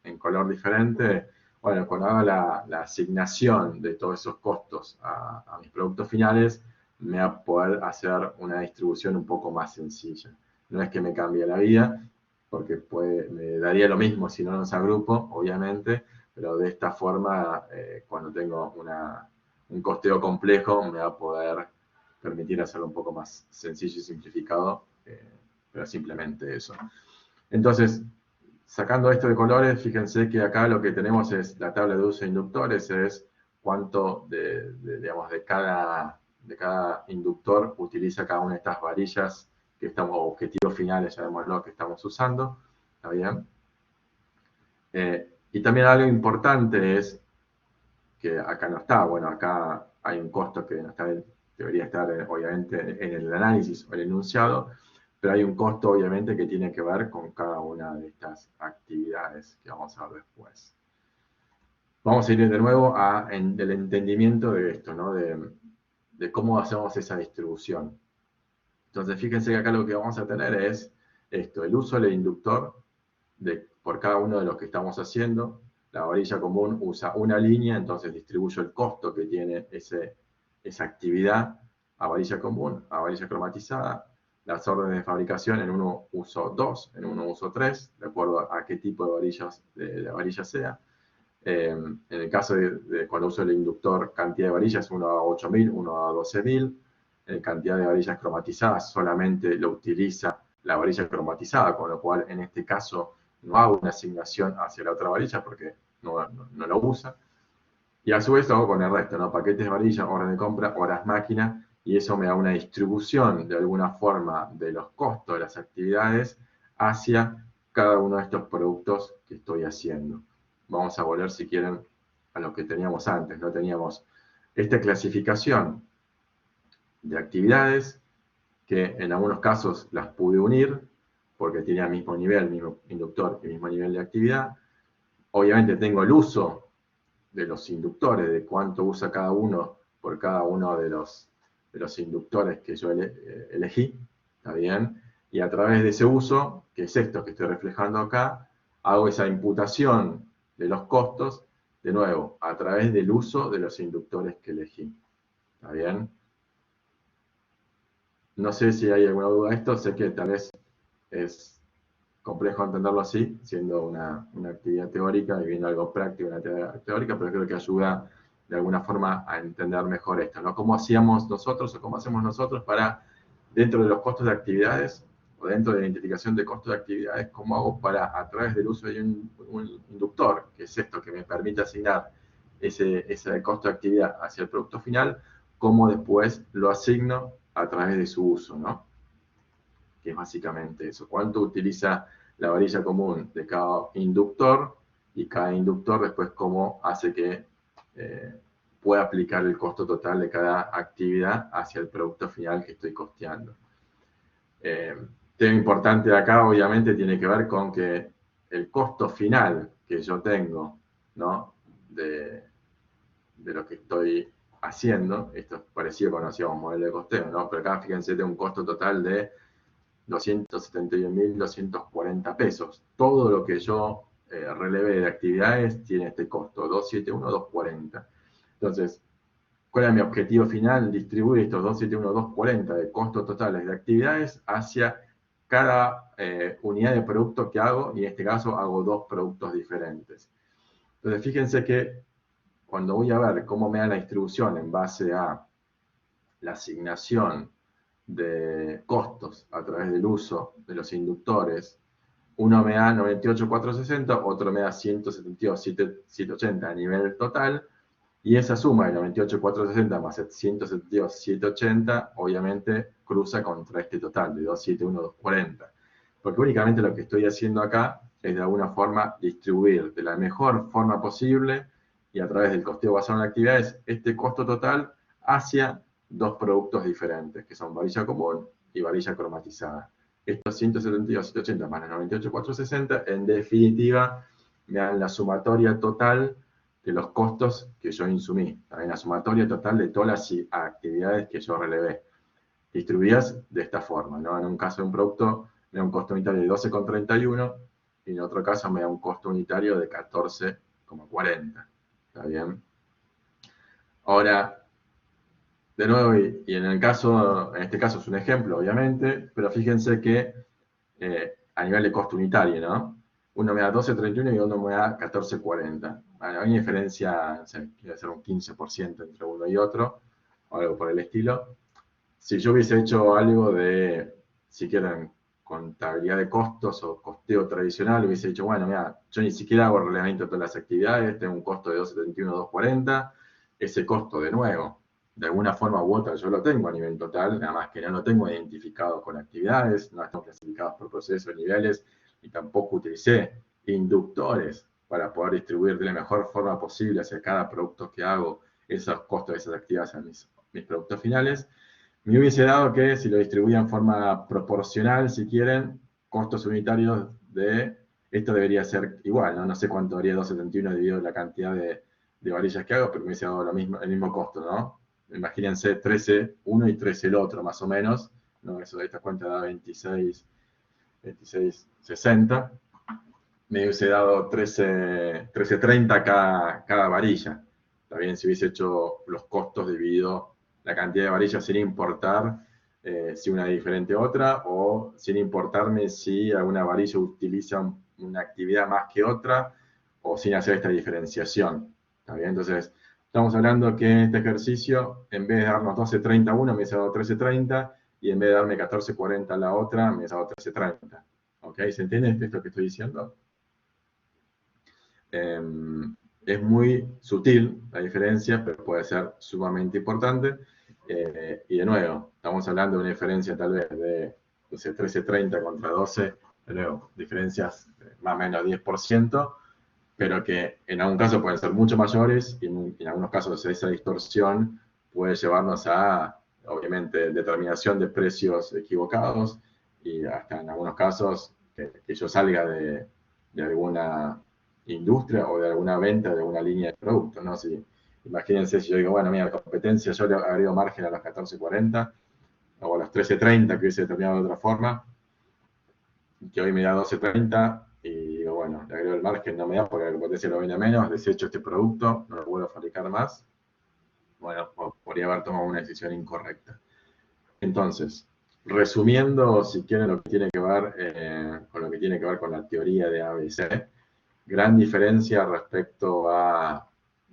en color diferente. Bueno, cuando haga la asignación de todos esos costos a mis productos finales, me va a poder hacer una distribución un poco más sencilla. No es que me cambie la vida, porque me daría lo mismo si no los agrupo, obviamente, pero de esta forma, cuando tengo un costeo complejo, me va a poder permitir hacerlo un poco más sencillo y simplificado, pero simplemente eso. Entonces, sacando esto de colores, fíjense que acá lo que tenemos es la tabla de uso de inductores, es cuánto digamos, de cada inductor utiliza cada una de estas varillas que estamos, objetivos finales, llamémoslo, que estamos usando. ¿Está bien? Y también algo importante es que acá no está, bueno, acá hay un costo que no está, debería estar obviamente en el análisis o el enunciado, pero hay un costo obviamente que tiene que ver con cada una de estas actividades que vamos a ver después. Vamos a ir de nuevo el entendimiento de esto, ¿no? De cómo hacemos esa distribución. Entonces, fíjense que acá lo que vamos a tener es esto, el uso del inductor por cada uno de los que estamos haciendo. La varilla común usa una línea, entonces distribuyo el costo que tiene esa actividad a varilla común, a varilla cromatizada. Las órdenes de fabricación, en uno uso 2, en uno uso 3, de acuerdo a qué tipo de varilla sea. En el caso de cuando uso el inductor, cantidad de varillas, uno a 8000, uno a 12000. En cantidad de varillas cromatizadas, solamente lo utiliza la varilla cromatizada, con lo cual en este caso no hago una asignación hacia la otra varilla porque no lo usa. Y a su vez lo hago con el resto, ¿no? Paquetes de varilla, orden de compra, horas máquina, y eso me da una distribución de alguna forma de los costos de las actividades hacia cada uno de estos productos que estoy haciendo. Vamos a volver, si quieren, a lo que teníamos antes, ¿no? Teníamos esta clasificación de actividades que en algunos casos las pude unir porque tenían mismo nivel, mismo inductor y mismo nivel de actividad. Obviamente tengo el uso de los inductores, de cuánto usa cada uno por cada uno de los inductores que yo elegí, ¿está bien? Y a través de ese uso, que es esto que estoy reflejando acá, hago esa imputación de los costos, de nuevo, a través del uso de los inductores que elegí, ¿está bien? No sé si hay alguna duda de esto, sé que tal vez es complejo entenderlo así, siendo una actividad teórica y viendo algo práctico, una actividad teórica, pero creo que ayuda de alguna forma a entender mejor esto, ¿no? ¿Cómo hacíamos nosotros o cómo hacemos nosotros para, dentro de los costos de actividades, o dentro de la identificación de costos de actividades, cómo hago para, a través del uso de un inductor, que es esto que me permite asignar ese costo de actividad hacia el producto final, cómo después lo asigno a través de su uso, ¿no? Que es básicamente eso. ¿Cuánto utiliza la varilla común de cada inductor? Y cada inductor después cómo hace que pueda aplicar el costo total de cada actividad hacia el producto final que estoy costeando. Tema importante de acá, obviamente, tiene que ver con que el costo final que yo tengo, ¿no? de lo que estoy haciendo, esto es parecido cuando hacíamos modelo de costeo, ¿no? Pero acá fíjense, tengo un costo total de 271.240 pesos. Todo lo que yo relevé de actividades tiene este costo, 271.240. Entonces, ¿cuál es mi objetivo final? Distribuir estos 271.240 de costos totales de actividades hacia cada unidad de producto que hago, y en este caso hago dos productos diferentes. Entonces, fíjense que cuando voy a ver cómo me da la distribución en base a la asignación de costos a través del uso de los inductores, uno me da 98,460, otro me da 172,780 a nivel total, y esa suma de 98,460 más 172,780 obviamente cruza contra este total de 271,240. Porque únicamente lo que estoy haciendo acá es de alguna forma distribuir de la mejor forma posible y a través del costeo basado en actividades este costo total hacia dos productos diferentes, que son varilla común y varilla cromatizada. Estos 172,780 más 98,460 en definitiva me dan la sumatoria total de los costos que yo insumí, también la sumatoria total de todas las actividades que yo relevé, distribuidas de esta forma, ¿no? En un caso de un producto me da un costo unitario de 12,31 y en otro caso me da un costo unitario de 14,40. ¿Está bien? Ahora, de nuevo, y en este caso es un ejemplo, obviamente, pero fíjense que a nivel de costo unitario, ¿no? Uno me da 12,31 y uno me da 14,40. Bueno, hay una diferencia, no sé, quiere ser un 15% entre uno y otro, o algo por el estilo. Si yo hubiese hecho algo de, si quieren, contabilidad de costos o costeo tradicional, hubiese dicho, bueno, mira, yo ni siquiera hago relevamiento de todas las actividades, tengo un costo de 2,71, 2,40, ese costo de nuevo, de alguna forma u otra yo lo tengo a nivel total, nada más que no lo tengo identificado con actividades, no están clasificados por procesos, niveles, y tampoco utilicé inductores para poder distribuir de la mejor forma posible hacia cada producto que hago esos costos de esas actividades a mis productos finales. Me hubiese dado que si lo distribuía en forma proporcional, si quieren, costos unitarios de, esto debería ser igual, ¿no? No sé cuánto daría 2,71 dividido la cantidad de varillas que hago, pero me hubiese dado el mismo costo, ¿no? Imagínense 13 uno y 13 el otro, más o menos, ¿no? Eso de esta cuenta da 26,60. Me hubiese dado 13,30 cada varilla. También si hubiese hecho los costos dividido la cantidad de varillas sin importar si una es diferente a otra, o sin importarme si alguna varilla utiliza una actividad más que otra, o sin hacer esta diferenciación. ¿Está bien? Entonces, estamos hablando que este ejercicio, en vez de darnos 12,30 a uno, me hubiese dado 13,30, y en vez de darme 14,40 a la otra, me hubiese dado 13,30. ¿Ok? ¿Se entiende esto que estoy diciendo? Es muy sutil la diferencia, pero puede ser sumamente importante. Y de nuevo, estamos hablando de una diferencia tal vez de, no sé, 13,30 contra 12, de nuevo, diferencias de más o menos 10%, pero que en algún caso pueden ser mucho mayores y en algunos casos esa distorsión puede llevarnos a, obviamente, determinación de precios equivocados y hasta en algunos casos que yo salga de alguna industria o de alguna venta de alguna línea de productos, ¿no? Si, imagínense si yo digo, bueno, mira, la competencia yo le agrego margen a los 14,40 o a los 13,30 que hubiese determinado de otra forma, que hoy me da 12,30 y digo, bueno, le agrego el margen, no me da porque la competencia lo vende menos, desecho este producto, no lo vuelvo a fabricar más. Bueno, podría haber tomado una decisión incorrecta. Entonces, resumiendo, si quieren, lo que tiene que ver con lo que tiene que ver con la teoría de ABC, gran diferencia respecto a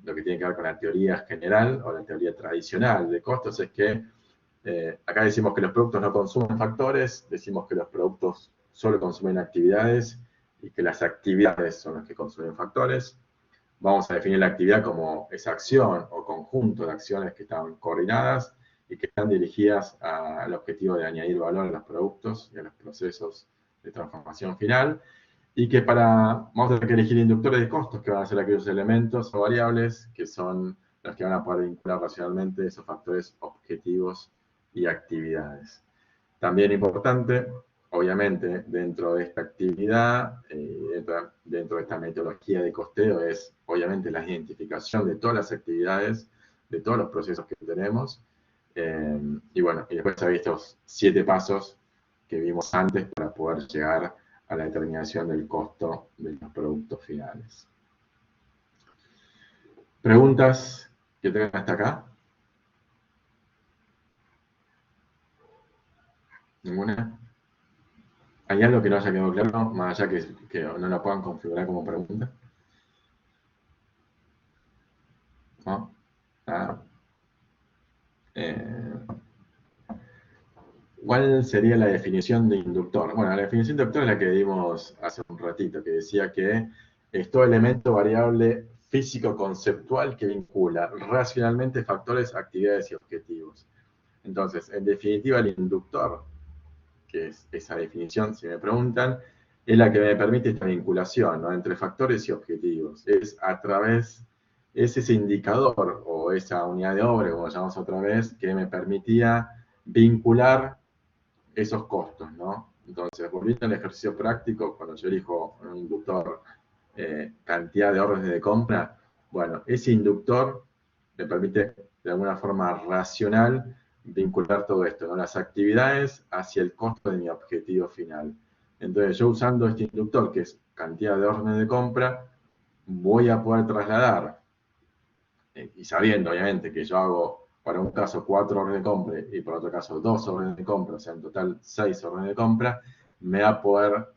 lo que tiene que ver con la teoría general o la teoría tradicional de costos es que acá decimos que los productos no consumen factores, decimos que los productos solo consumen actividades y que las actividades son las que consumen factores. Vamos a definir la actividad como esa acción o conjunto de acciones que están coordinadas y que están dirigidas al objetivo de añadir valor a los productos y a los procesos de transformación final. Y que vamos a tener que elegir inductores de costos que van a ser aquellos elementos o variables que son los que van a poder vincular racionalmente esos factores objetivos y actividades. También importante, obviamente, dentro de esta actividad, dentro de esta metodología de costeo, es obviamente la identificación de todas las actividades, de todos los procesos que tenemos. Y bueno, y después hay estos 7 pasos que vimos antes para poder llegar a la determinación del costo de los productos finales. ¿Preguntas que tengan hasta acá? ¿Ninguna? ¿Hay algo que no haya quedado claro, más allá que no lo puedan configurar como pregunta? ¿no? Ah, eh, ¿Cuál sería la definición de inductor? Bueno, la definición de inductor es la que dimos hace un ratito, que decía que es todo elemento variable físico-conceptual que vincula racionalmente factores, actividades y objetivos. Entonces, en definitiva, el inductor, que es esa definición, si me preguntan, es la que me permite esta vinculación, ¿no?, entre factores y objetivos. Es ese indicador o esa unidad de obra, como llamamos otra vez, que me permitía vincular esos costos, ¿no? Entonces, volviendo al ejercicio práctico, cuando yo elijo un inductor, cantidad de órdenes de compra, bueno, ese inductor me permite de alguna forma racional vincular todo esto, ¿no?, las actividades hacia el costo de mi objetivo final. Entonces, yo usando este inductor, que es cantidad de órdenes de compra, voy a poder trasladar, y sabiendo obviamente que yo hago para un caso 4 órdenes de compra y por otro caso 2 órdenes de compra, o sea, en total 6 órdenes de compra, me va a poder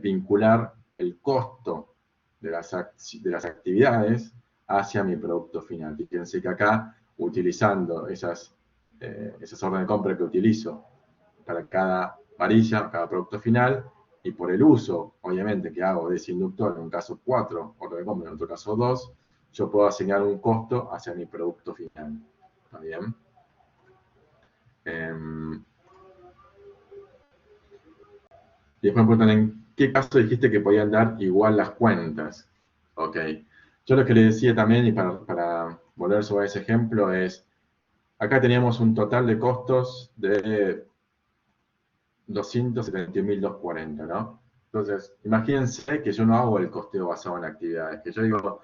vincular el costo de las actividades hacia mi producto final. Fíjense que acá, utilizando esas órdenes de compra que utilizo para cada varilla, cada producto final, y por el uso, obviamente, que hago de ese inductor, en un caso 4 órdenes de compra, en otro caso 2, yo puedo asignar un costo hacia mi producto final. ¿Está bien? Y después me preguntan, ¿en qué caso dijiste que podían dar igual las cuentas? Ok. Yo lo que le decía también, y para volver sobre ese ejemplo, es, acá teníamos un total de costos de 271.240, ¿no? Entonces, imagínense que yo no hago el costeo basado en actividades, que yo digo,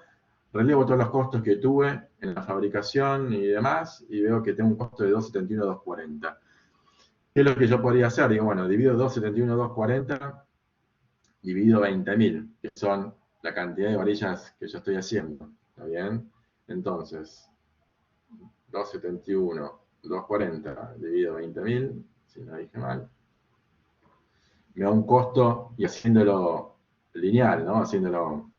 relevo todos los costos que tuve en la fabricación y demás, y veo que tengo un costo de 271.240. ¿Qué es lo que yo podría hacer? Digo, bueno, divido 271.240, divido 20.000, que son la cantidad de varillas que yo estoy haciendo. ¿Está bien? Entonces, 271.240 dividido 20.000, si no dije mal, me da un costo, y haciéndolo lineal, ¿no? Haciéndolo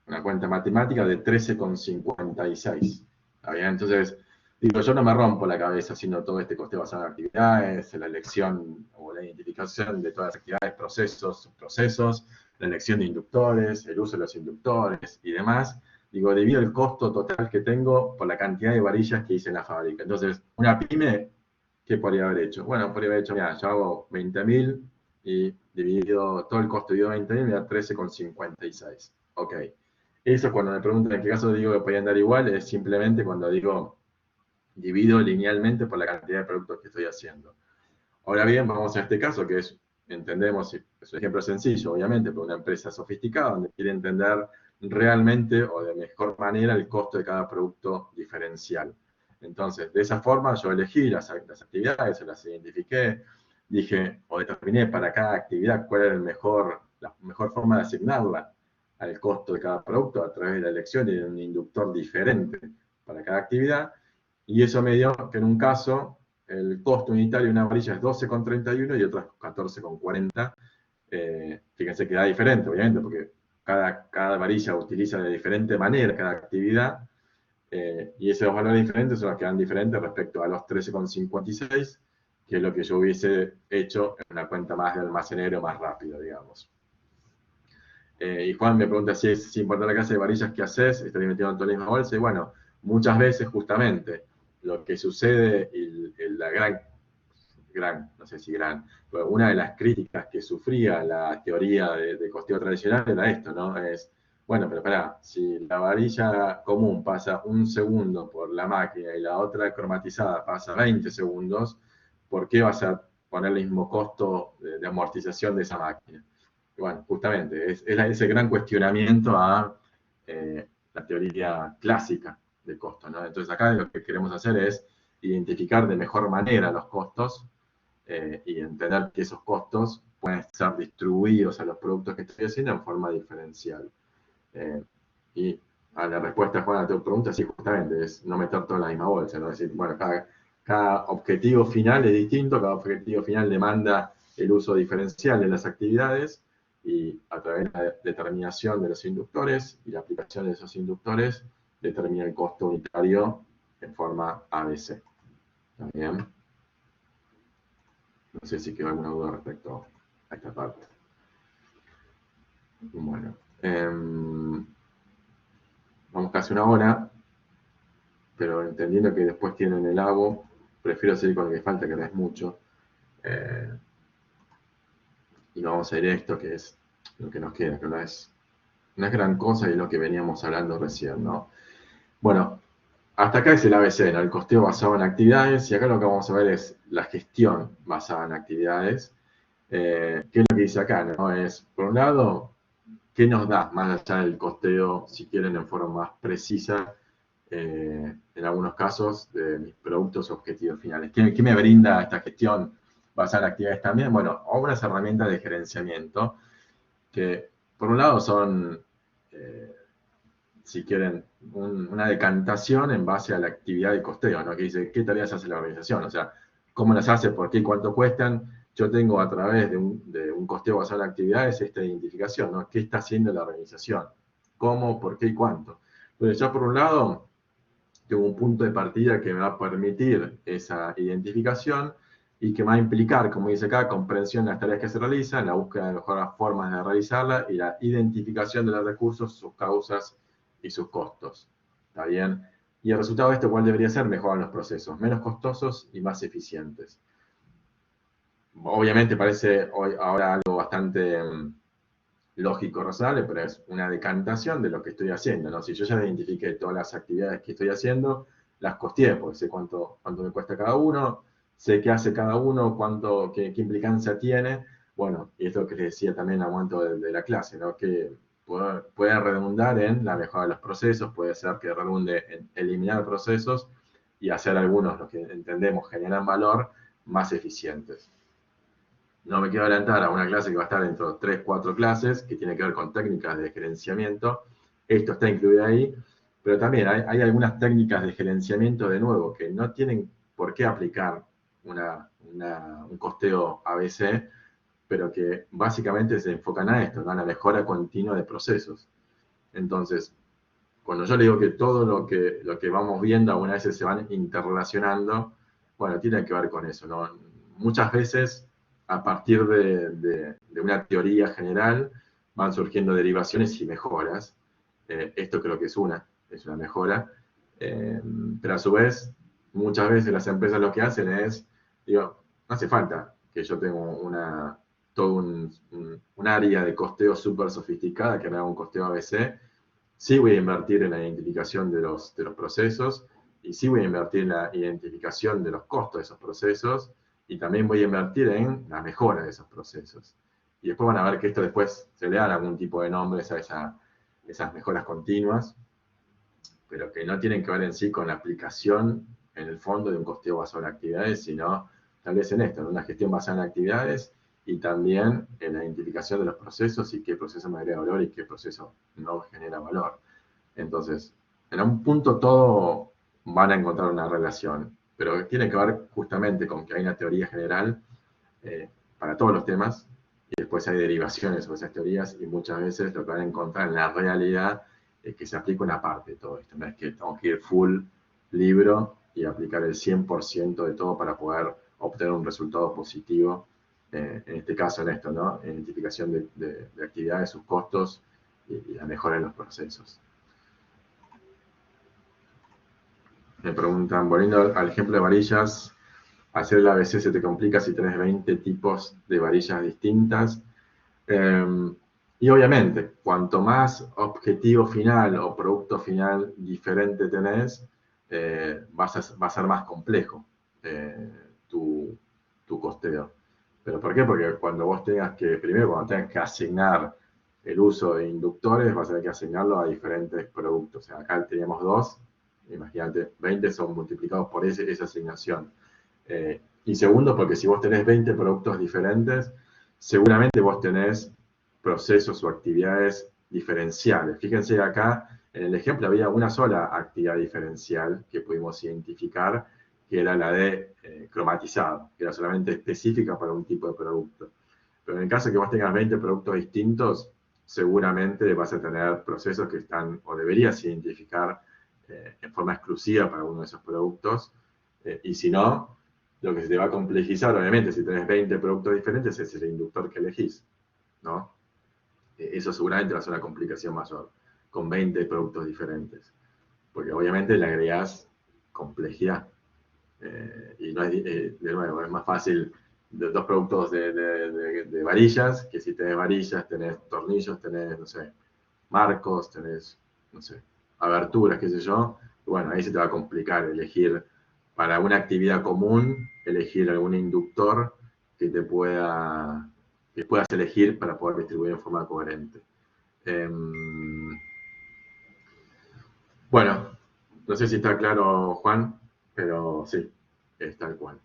una cuenta matemática, de 13,56. ¿Está bien? Entonces, digo, yo no me rompo la cabeza haciendo todo este costeo basado en actividades, la elección o la identificación de todas las actividades, procesos, la elección de inductores, el uso de los inductores y demás. Digo, divido el costo total que tengo por la cantidad de varillas que hice en la fábrica. Entonces, una pyme, ¿qué podría haber hecho? Bueno, podría haber hecho, mira, yo hago 20.000 y dividido todo el costo, dividido 20.000, me da 13,56. Ok. Eso, cuando me preguntan en qué caso digo que podían dar igual, es simplemente cuando digo divido linealmente por la cantidad de productos que estoy haciendo. Ahora bien, vamos a este caso, que es, entendemos, es un ejemplo sencillo, obviamente, para una empresa sofisticada, donde quiere entender realmente o de mejor manera el costo de cada producto diferencial. Entonces, de esa forma yo elegí las actividades, las identifiqué, dije o determiné para cada actividad cuál era la mejor forma de asignarla al costo de cada producto a través de la elección de un inductor diferente para cada actividad, y eso me dio que en un caso el costo unitario de una varilla es 12,31 y otra 14,40. Fíjense que da diferente, obviamente, porque cada varilla utiliza de diferente manera cada actividad, y esos valores diferentes son los que dan diferentes respecto a los 13,56, que es lo que yo hubiese hecho en una cuenta más de almacenero más rápido, digamos. Y Juan me pregunta si es importante la clase de varillas que haces, estaría metido en toda la misma bolsa, y bueno, muchas veces justamente lo que sucede, y la no sé si gran, pero una de las críticas que sufría la teoría de costeo tradicional era esto, ¿no? Es, bueno, pero espera, si la varilla común pasa 1 segundo por la máquina y la otra cromatizada pasa 20 segundos, ¿por qué vas a poner el mismo costo de amortización de esa máquina? Y bueno, justamente, es ese gran cuestionamiento a la teoría clásica del costo, ¿no? Entonces acá lo que queremos hacer es identificar de mejor manera los costos, y entender que esos costos pueden ser distribuidos a los productos que estoy haciendo en forma diferencial. Y a la respuesta, Juan, a tu pregunta, sí, justamente, es no meter todo en la misma bolsa, ¿no? Es decir, bueno, cada objetivo final es distinto, cada objetivo final demanda el uso diferencial de las actividades, y a través de la determinación de los inductores y la aplicación de esos inductores, determina el costo unitario en forma ABC. ¿Está bien? No sé si quedó alguna duda respecto a esta parte. Bueno, vamos casi una hora, pero entendiendo que después tienen el ABO, prefiero seguir con lo que falta, que no es mucho. Y vamos a ir a esto, que es lo que nos queda, que no es gran cosa y lo que veníamos hablando recién, ¿no? Bueno, hasta acá es el ABC, ¿no? El costeo basado en actividades, y acá lo que vamos a ver es la gestión basada en actividades. ¿Qué es lo que dice acá, no? Es, por un lado, ¿qué nos da más allá del costeo, si quieren, en forma más precisa, en algunos casos, de mis productos objetivos finales? ¿Qué me brinda esta gestión basada en actividades también? Bueno, algunas herramientas de gerenciamiento que, por un lado, son, si quieren, una decantación en base a la actividad de costeo, ¿no? Que dice, ¿qué tareas hace la organización? O sea, ¿cómo las hace? ¿Por qué y cuánto cuestan? Yo tengo a través de un costeo basado en actividades esta identificación, ¿no? ¿Qué está haciendo la organización? ¿Cómo, por qué y cuánto? Entonces, ya por un lado, tengo un punto de partida que me va a permitir esa identificación y que va a implicar, como dice acá, comprensión de las tareas que se realizan, la búsqueda de mejores formas de realizarla y la identificación de los recursos, sus causas y sus costos. ¿Está bien? Y el resultado de esto, ¿cuál debería ser? Mejorar los procesos, menos costosos y más eficientes. Obviamente parece hoy, ahora algo bastante lógico, razonable, pero es una decantación de lo que estoy haciendo, ¿no? Si yo ya identifiqué todas las actividades que estoy haciendo, las costeé, porque sé cuánto me cuesta cada uno, sé qué hace cada uno, qué implicancia tiene. Bueno, y es lo que les decía también a momento de la clase, ¿no? Que puede redundar en la mejora de los procesos, puede ser que redunde en eliminar procesos y hacer algunos, los que entendemos generan valor, más eficientes. No me quiero adelantar a una clase que va a estar dentro de 3, 4 clases, que tiene que ver con técnicas de gerenciamiento. Esto está incluido ahí, pero también hay algunas técnicas de gerenciamiento, de nuevo, que no tienen por qué aplicar un costeo ABC, pero que básicamente se enfocan a esto, ¿no? A la mejora continua de procesos. Entonces, cuando yo le digo que todo lo que vamos viendo algunas veces se van interrelacionando, bueno, tiene que ver con eso, ¿no? Muchas veces, a partir de una teoría general, van surgiendo derivaciones y mejoras. Esto creo que es una mejora. Pero a su vez, muchas veces las empresas lo que hacen es, digo, no hace falta que yo tenga todo un área de costeo súper sofisticada que me haga un costeo ABC. Sí voy a invertir en la identificación de los procesos y sí voy a invertir en la identificación de los costos de esos procesos y también voy a invertir en la mejora de esos procesos. Y después van a ver que esto después se le da algún tipo de nombres a esas mejoras continuas, pero que no tienen que ver en sí con la aplicación en el fondo de un costeo basado en actividades, sino tal vez en esto, en una gestión basada en actividades y también en la identificación de los procesos y qué proceso me agrega valor y qué proceso no genera valor. Entonces, en un punto todo van a encontrar una relación, pero tiene que ver justamente con que hay una teoría general para todos los temas y después hay derivaciones sobre esas teorías y muchas veces lo que van a encontrar en la realidad es que se aplica una parte de todo esto, no es que tengo que ir full libro y aplicar el 100% de todo para poder obtener un resultado positivo, en este caso en esto, ¿no? Identificación de actividades, sus costos y la mejora en los procesos. Me preguntan, volviendo al ejemplo de varillas, hacer el ABC se te complica si tenés 20 tipos de varillas distintas. Y obviamente, cuanto más objetivo final o producto final diferente tenés, va a ser más complejo tu costeo. ¿Pero por qué? Porque cuando vos cuando tengas que asignar el uso de inductores, vas a tener que asignarlo a diferentes productos. O sea, acá teníamos 2, imagínate, 20 son multiplicados por esa asignación. Y segundo, porque si vos tenés 20 productos diferentes, seguramente vos tenés procesos o actividades diferenciales. Fíjense acá, en el ejemplo había una sola actividad diferencial que pudimos identificar, que era la de cromatizado, que era solamente específica para un tipo de producto. Pero en el caso de que vos tengas 20 productos distintos, seguramente vas a tener procesos que están, o deberías identificar en forma exclusiva para uno de esos productos. Y si no, lo que se te va a complejizar, obviamente, si tenés 20 productos diferentes, es el inductor que elegís, ¿no? Eso seguramente va a ser una complicación mayor, con 20 productos diferentes. Porque obviamente le agregás complejidad. Y no es, de nuevo, es más fácil dos productos de varillas, que si tenés varillas, tenés tornillos, tenés, no sé, marcos, tenés, no sé, aberturas, qué sé yo. Y bueno, ahí se te va a complicar elegir para una actividad común, elegir algún inductor que te pueda, que puedas elegir para poder distribuir en forma coherente. Bueno, no sé si está claro, Juan, pero sí, es tal cual.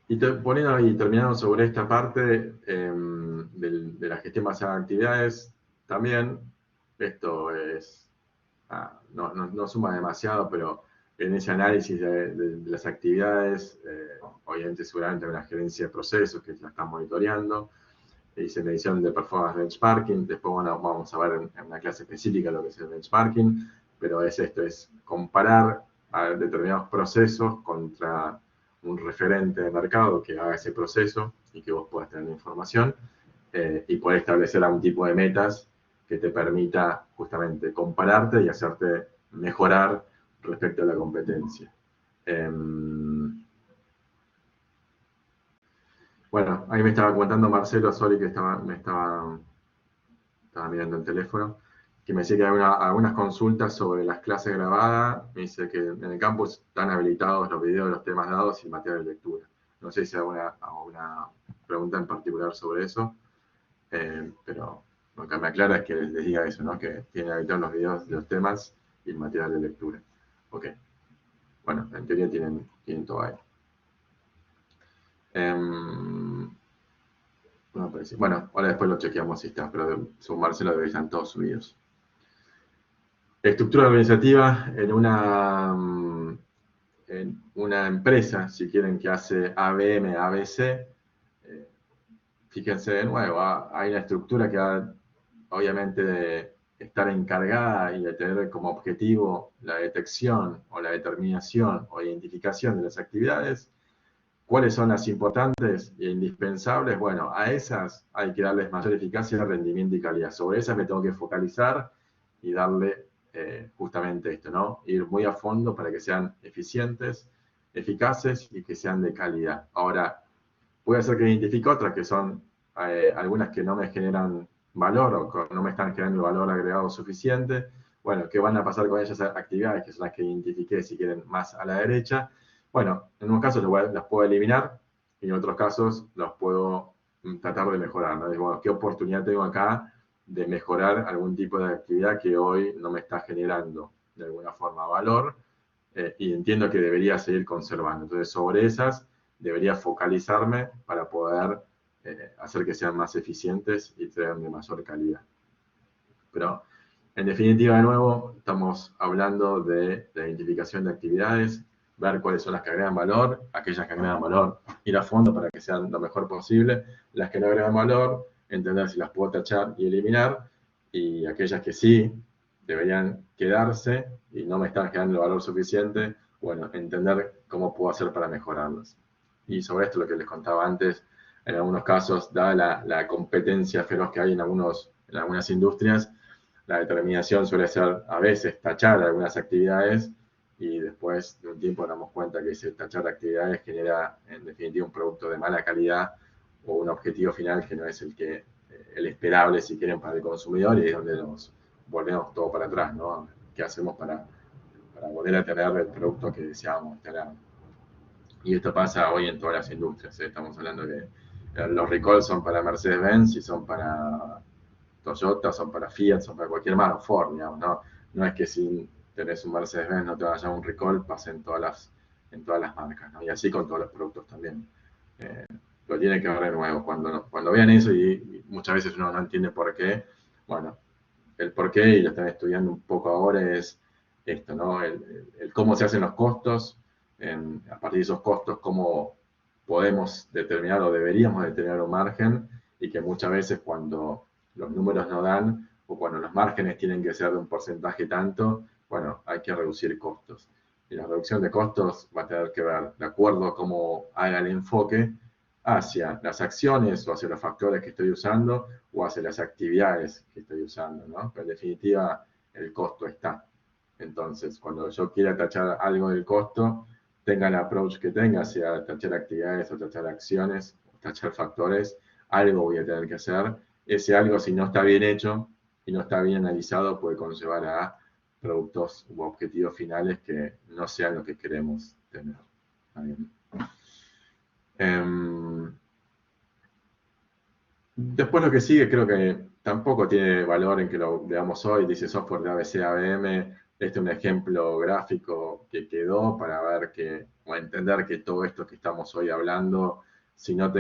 Y poniendo y terminando sobre esta parte de la gestión basada en actividades, también esto es, no suma demasiado, pero en ese análisis de las actividades, obviamente seguramente hay una gerencia de procesos que la están monitoreando, hice medición de performance benchmarking, después bueno, vamos a ver en una clase específica lo que es el benchmarking, pero es esto, es comparar a determinados procesos contra un referente de mercado que haga ese proceso y que vos puedas tener información y poder establecer algún tipo de metas que te permita justamente compararte y hacerte mejorar respecto a la competencia. Bueno, ahí me estaba comentando Marcelo Soli que estaba mirando el teléfono, que me decía que hay algunas consultas sobre las clases grabadas. Me dice que en el campus están habilitados los videos de los temas dados y material de lectura. No sé si hay alguna pregunta en particular sobre eso, pero lo que me aclara es que les diga eso, ¿no? Que tienen habilitados los videos de los temas y el material de lectura. Ok. Bueno, en teoría tienen todo ahí. Bueno, ahora después lo chequeamos si está, pero según Marcelo deberían estar todos subidos. Estructura organizativa en una empresa, si quieren, que hace ABM, ABC, fíjense de nuevo, hay una estructura que va, obviamente, de estar encargada y de tener como objetivo la detección o la determinación o identificación de las actividades. ¿Cuáles son las importantes e indispensables? Bueno, a esas hay que darles mayor eficacia, rendimiento y calidad. Sobre esas me tengo que focalizar y darle justamente esto, ¿no? Ir muy a fondo para que sean eficientes, eficaces y que sean de calidad. Ahora, puede ser que identifique otras que son algunas que no me generan valor o no me están generando valor agregado suficiente. Bueno, ¿qué van a pasar con esas actividades que son las que identifiqué, si quieren, más a la derecha? Bueno, en unos casos las puedo eliminar y en otros casos los puedo tratar de mejorar, ¿no? Digo, ¿qué oportunidad tengo acá de mejorar algún tipo de actividad que hoy no me está generando de alguna forma valor? Y entiendo que debería seguir conservando. Entonces, sobre esas debería focalizarme para poder hacer que sean más eficientes y sean de mayor calidad. Pero, en definitiva, de nuevo, estamos hablando de la identificación de actividades, ver cuáles son las que agregan valor, aquellas que agregan valor, ir a fondo para que sean lo mejor posible, las que no agregan valor, entender si las puedo tachar y eliminar, y aquellas que sí deberían quedarse y no me están generando el valor suficiente, bueno, entender cómo puedo hacer para mejorarlas. Y sobre esto, lo que les contaba antes, en algunos casos, dada la competencia feroz que hay en algunas industrias, la determinación suele ser a veces tachar algunas actividades y después de un tiempo nos damos cuenta que ese tachar actividades genera en definitiva un producto de mala calidad o un objetivo final que no es el esperable, si quieren, para el consumidor, y es donde nos volvemos todo para atrás, ¿no? ¿Qué hacemos para volver a tener el producto que deseábamos tener? Y esto pasa hoy en todas las industrias, ¿eh? Estamos hablando de los recalls son para Mercedes-Benz y son para Toyota, son para Fiat, son para cualquier marca, Ford, digamos, ¿no? No es que si tenés un Mercedes-Benz no te vaya un recall, pasa en todas las marcas, ¿no? Y así con todos los productos también. Lo tiene que ver de nuevo. Cuando vean eso y muchas veces uno no entiende por qué, bueno, el por qué, y lo están estudiando un poco ahora, es esto, ¿no? El cómo se hacen los costos, a partir de esos costos, cómo podemos determinar o deberíamos determinar un margen, y que muchas veces cuando los números no dan, o cuando los márgenes tienen que ser de un porcentaje tanto, bueno, hay que reducir costos. Y la reducción de costos va a tener que ver, de acuerdo a cómo haga el enfoque, hacia las acciones o hacia los factores que estoy usando o hacia las actividades que estoy usando, ¿no? Pero en definitiva, el costo está. Entonces, cuando yo quiera tachar algo del costo, tenga el approach que tenga, sea tachar actividades o tachar acciones, o tachar factores, algo voy a tener que hacer. Ese algo, si no está bien hecho y no está bien analizado, puede conllevar a productos u objetivos finales que no sean lo que queremos tener. ¿Está bien? Después lo que sigue creo que tampoco tiene valor en que lo veamos hoy, dice software de ABC ABM, este es un ejemplo gráfico que quedó para ver que, o entender que todo esto que estamos hoy hablando, si no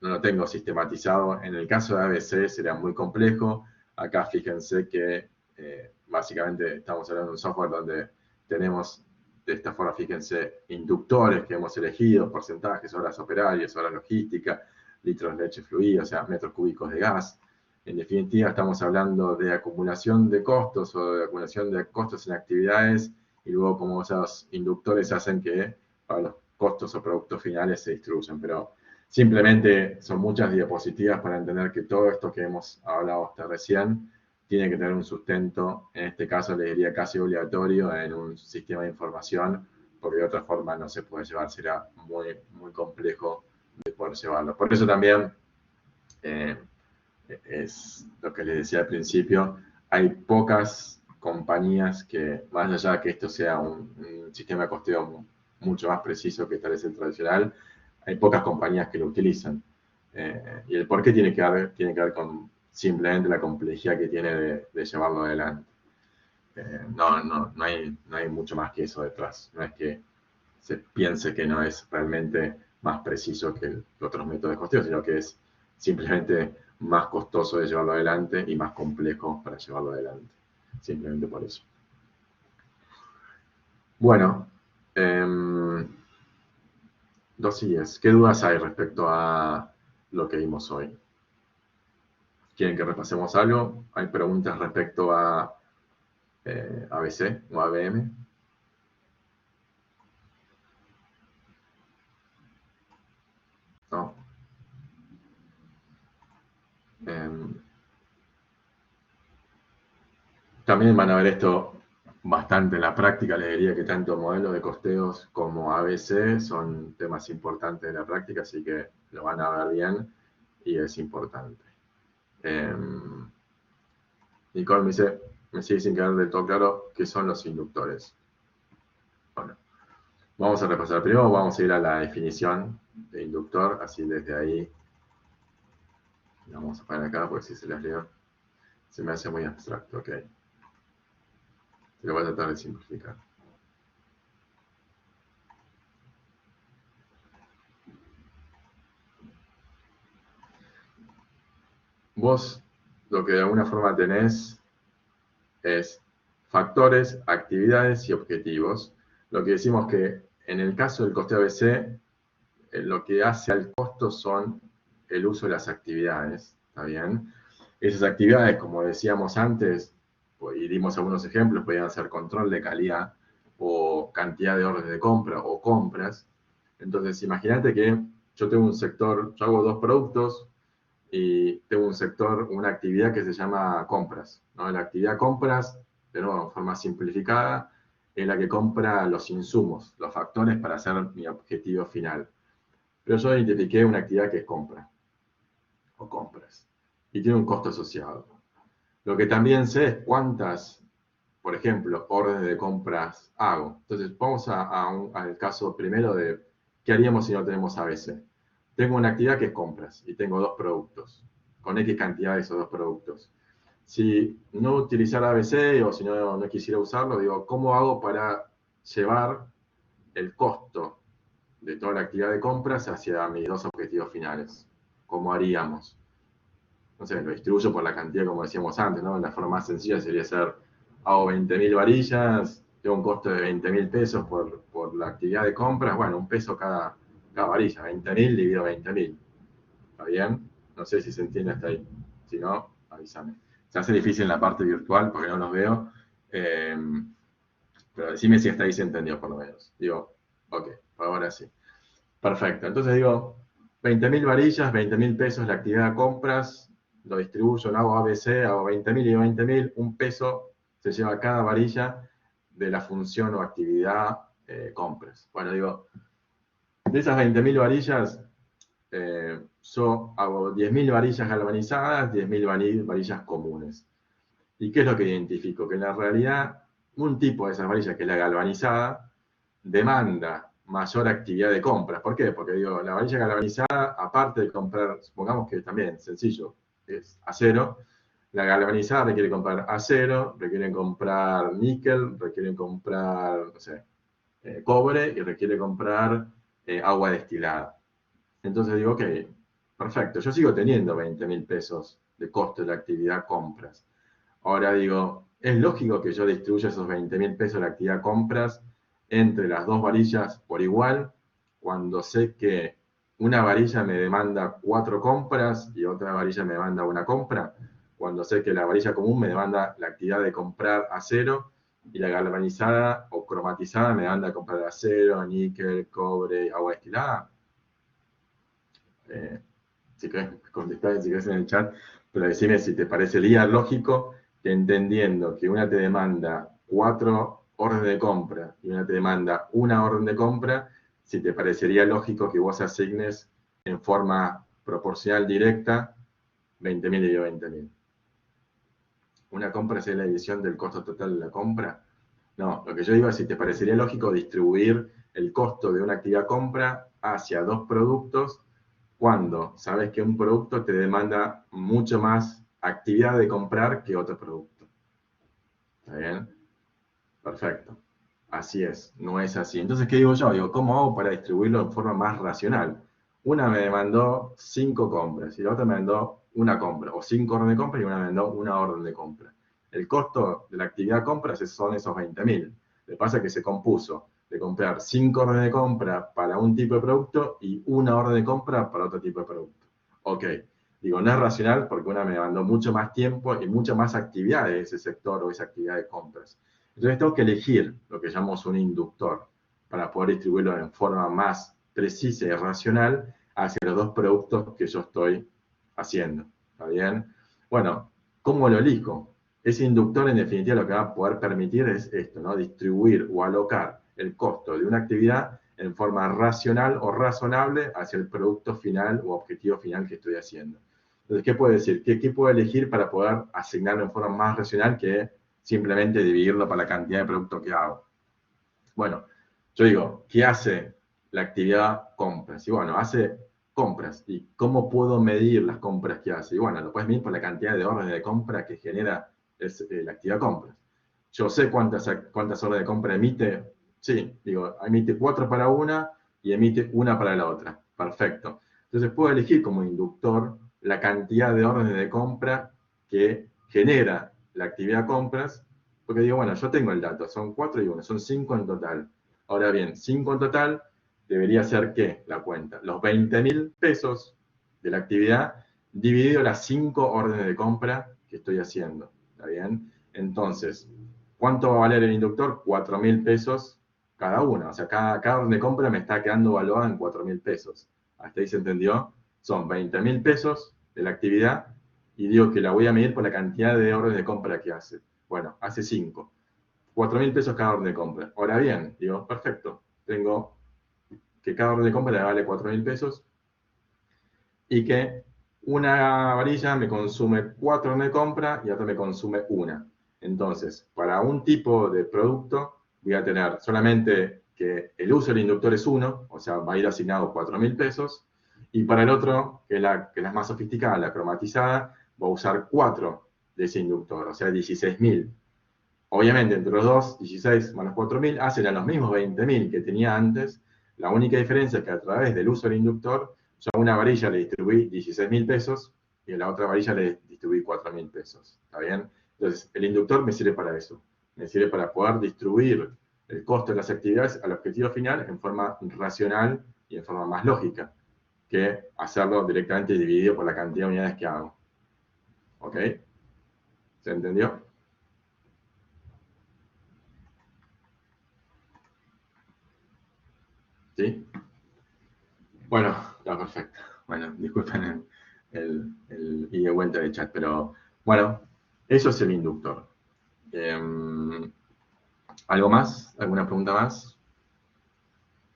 lo tengo sistematizado, en el caso de ABC sería muy complejo, acá fíjense que básicamente estamos hablando de un software donde tenemos de esta forma, fíjense, inductores que hemos elegido, porcentajes, horas operarias, horas logística, litros de leche fluida, o sea, metros cúbicos de gas. En definitiva, estamos hablando de acumulación de costos o de acumulación de costos en actividades y luego cómo esos inductores hacen que para los costos o productos finales se distribuyan. Pero simplemente son muchas diapositivas para entender que todo esto que hemos hablado hasta recién tiene que tener un sustento, en este caso le diría casi obligatorio en un sistema de información, porque de otra forma no se puede llevar, será muy, muy complejo de poder llevarlo. Por eso también es lo que les decía al principio, hay pocas compañías que, más allá de que esto sea un sistema de costeo mucho más preciso que tal vez el tradicional, hay pocas compañías que lo utilizan. Y el por qué tiene que ver con simplemente la complejidad que tiene de llevarlo adelante. No hay mucho más que eso detrás. No es que se piense que no es realmente más preciso que otros métodos de costeo, sino que es simplemente más costoso de llevarlo adelante y más complejo para llevarlo adelante. Simplemente por eso. Bueno, dos ideas. ¿Qué dudas hay respecto a lo que vimos hoy? ¿Quieren que repasemos algo? ¿Hay preguntas respecto a ABC o ABM? ¿No? También van a ver esto bastante en la práctica. Les diría que tanto modelos de costeos como ABC son temas importantes de la práctica, así que lo van a ver bien y es importante. Nicole me dice, me sigue sin quedar del todo claro qué son los inductores. Bueno, vamos a repasar. Primero vamos a ir a la definición de inductor, así desde ahí lo vamos a poner acá, porque si se las leo se me hace muy abstracto, ok. Lo voy a tratar de simplificar. Vos lo que de alguna forma tenés es factores, actividades y objetivos. Lo que decimos que en el caso del costeo ABC, lo que hace al costo son el uso de las actividades, ¿está bien? Esas actividades, como decíamos antes, y dimos algunos ejemplos, podían ser control de calidad o cantidad de órdenes de compra o compras. Entonces, imagínate que yo tengo un sector, yo hago dos productos, y tengo un sector, una actividad que se llama compras, ¿no? La actividad compras, de nuevo, en forma simplificada, es la que compra los insumos, los factores para hacer mi objetivo final. Pero yo identifiqué una actividad que es compra, o compras, y tiene un costo asociado. Lo que también sé es cuántas, por ejemplo, órdenes de compras hago. Entonces, vamos al caso primero de qué haríamos si no tenemos ABC. Tengo una actividad que es compras y tengo dos productos, con X cantidad de esos dos productos. Si no utilizara ABC o si no quisiera usarlo, digo, ¿cómo hago para llevar el costo de toda la actividad de compras hacia mis dos objetivos finales? ¿Cómo haríamos? No sé, lo distribuyo por la cantidad, como decíamos antes, ¿no? La forma más sencilla sería ser, hago 20.000 varillas, tengo un costo de 20.000 pesos por la actividad de compras, bueno, un peso cada varilla, 20.000 dividido 20.000. ¿Está bien? No sé si se entiende hasta ahí. Si no, avísame. Se hace difícil en la parte virtual porque no los veo. Pero decime si hasta ahí se entendió por lo menos. Digo, ok, por ahora sí. Perfecto. Entonces digo, 20.000 varillas, 20.000 pesos la actividad de compras, lo distribuyo, lo hago ABC, hago 20.000 y 20.000, un peso se lleva cada varilla de la función o actividad compras. Bueno, digo, de esas 20.000 varillas, yo hago 10.000 varillas galvanizadas, 10.000 varillas comunes. ¿Y qué es lo que identifico? Que en la realidad un tipo de esas varillas, que es la galvanizada, demanda mayor actividad de compras. ¿Por qué? Porque digo, la varilla galvanizada, aparte de comprar, supongamos que también, sencillo, es acero, la galvanizada requiere comprar acero, requieren comprar níquel, requieren comprar, no sé, cobre y requiere comprar agua destilada. Entonces digo, ok, perfecto, yo sigo teniendo 20.000 pesos de costo de la actividad compras. Ahora digo, ¿es lógico que yo distribuya esos 20.000 pesos de la actividad compras entre las dos varillas por igual, cuando sé que una varilla me demanda 4 compras y otra varilla me demanda una compra? Cuando sé que la varilla común me demanda la actividad de comprar acero y la galvanizada o cromatizada me demanda comprar acero, níquel, cobre, agua destilada. Si querés contestar, si querés en el chat, pero decime si te parecería lógico que entendiendo que una te demanda 4 órdenes de compra y una te demanda una orden de compra, si te parecería lógico que vos asignes en forma proporcional directa 20.000 y 20.000. ¿Una compra es la división del costo total de la compra? No, lo que yo digo es si te parecería lógico distribuir el costo de una actividad compra hacia dos productos cuando sabes que un producto te demanda mucho más actividad de comprar que otro producto. ¿Está bien? Perfecto. Así es, no es así. Entonces, ¿qué digo yo? Digo, ¿cómo hago para distribuirlo en forma más racional? Una me demandó 5 compras y la otra me mandó una compra, o 5 órdenes de compra y una me mandó una orden de compra. El costo de la actividad compras son esos 20.000. Lo que pasa es que se compuso de comprar 5 órdenes de compra para un tipo de producto y una orden de compra para otro tipo de producto. Ok, digo, no es racional porque una me demandó mucho más tiempo y mucha más actividad de ese sector o esa actividad de compras. Entonces tengo que elegir lo que llamamos un inductor para poder distribuirlo en forma más precisa y racional hacia los dos productos que yo estoy haciendo. ¿Está bien? Bueno, ¿cómo lo elijo? Ese inductor en definitiva lo que va a poder permitir es esto, ¿no? Distribuir o alocar el costo de una actividad en forma racional o razonable hacia el producto final o objetivo final que estoy haciendo. Entonces, ¿qué puedo decir? ¿Qué puedo elegir para poder asignarlo en forma más racional que simplemente dividirlo por la cantidad de producto que hago? Bueno, yo digo, ¿qué hace la actividad compras? Y bueno, hace compras. ¿Y cómo puedo medir las compras que hace? Y bueno, lo puedes medir por la cantidad de órdenes de compra que genera la actividad compras. Yo sé cuántas órdenes de compra emite. Sí, digo, emite 4 para una y emite una para la otra. Perfecto. Entonces puedo elegir como inductor la cantidad de órdenes de compra que genera la actividad compras, porque digo, bueno, yo tengo el dato, son 4 y 1, son 5 en total. Ahora bien, 5 en total debería ser, ¿qué? La cuenta. Los 20.000 pesos de la actividad dividido las 5 órdenes de compra que estoy haciendo. ¿Está bien? Entonces, ¿cuánto va a valer el inductor? 4.000 pesos cada una. O sea, cada orden de compra me está quedando valuada en 4.000 pesos. ¿Hasta ahí se entendió? Son 20.000 pesos de la actividad y digo que la voy a medir por la cantidad de órdenes de compra que hace. Bueno, hace 5. 4.000 pesos cada orden de compra. Ahora bien, digo, perfecto. Tengo que cada orden de compra vale 4.000 pesos y que una varilla me consume 4 órdenes de compra y otra me consume una. Entonces, para un tipo de producto voy a tener solamente que el uso del inductor es 1, o sea, va a ir asignado 4.000 pesos, y para el otro, que es la más sofisticada, la cromatizada, voy a usar 4 de ese inductor, o sea, 16.000. Obviamente, entre los dos, 16 más los 4.000 hacen a los mismos 20.000 que tenía antes. La única diferencia es que a través del uso del inductor, yo a una varilla le distribuí 16.000 pesos y a la otra varilla le distribuí 4.000 pesos. ¿Está bien? Entonces, el inductor me sirve para eso. Me sirve para poder distribuir el costo de las actividades al objetivo final en forma racional y en forma más lógica que hacerlo directamente dividido por la cantidad de unidades que hago. ¿Ok? ¿Se entendió? ¿Sí? Bueno, está perfecto. Bueno, disculpen el ida y vuelta de chat, pero bueno, eso es el inductor. ¿Algo más? ¿Alguna pregunta más?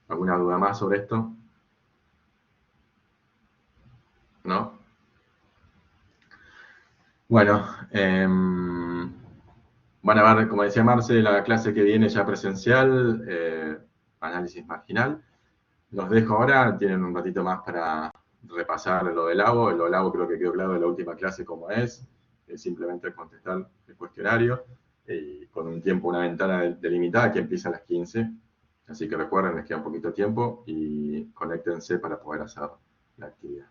¿Alguna duda más sobre esto? ¿No? Bueno, van a ver, como decía Marce, la clase que viene ya presencial, análisis marginal. Los dejo ahora, tienen un ratito más para repasar lo del LABO. Lo del LABO creo que quedó claro de la última clase cómo es simplemente contestar el cuestionario y con un tiempo, una ventana delimitada que empieza a las 15. Así que recuerden, les queda un poquito de tiempo y conéctense para poder hacer la actividad.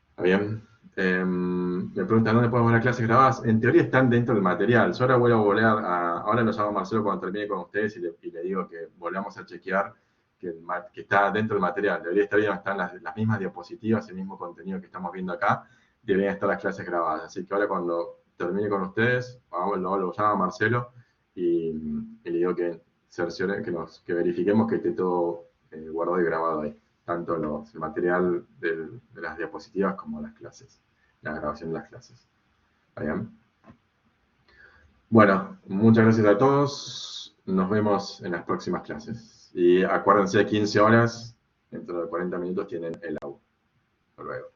¿Está bien? Me preguntan dónde podemos ver las clases grabadas. En teoría están dentro del material. Yo ahora voy a volver ahora lo llamo a Marcelo cuando termine con ustedes y le digo que volvamos a chequear que está dentro del material. Debería estar bien, están las mismas diapositivas, el mismo contenido que estamos viendo acá. Deberían estar las clases grabadas. Así que ahora cuando termine con ustedes, lo llamo a Marcelo y le digo que cerciore, que verifiquemos que esté todo guardado y grabado ahí. Tanto el material de las diapositivas como las clases, la grabación de las clases. ¿Está bien? Bueno, muchas gracias a todos. Nos vemos en las próximas clases. Y acuérdense, 15 horas, dentro de 40 minutos tienen el aula. Hasta luego.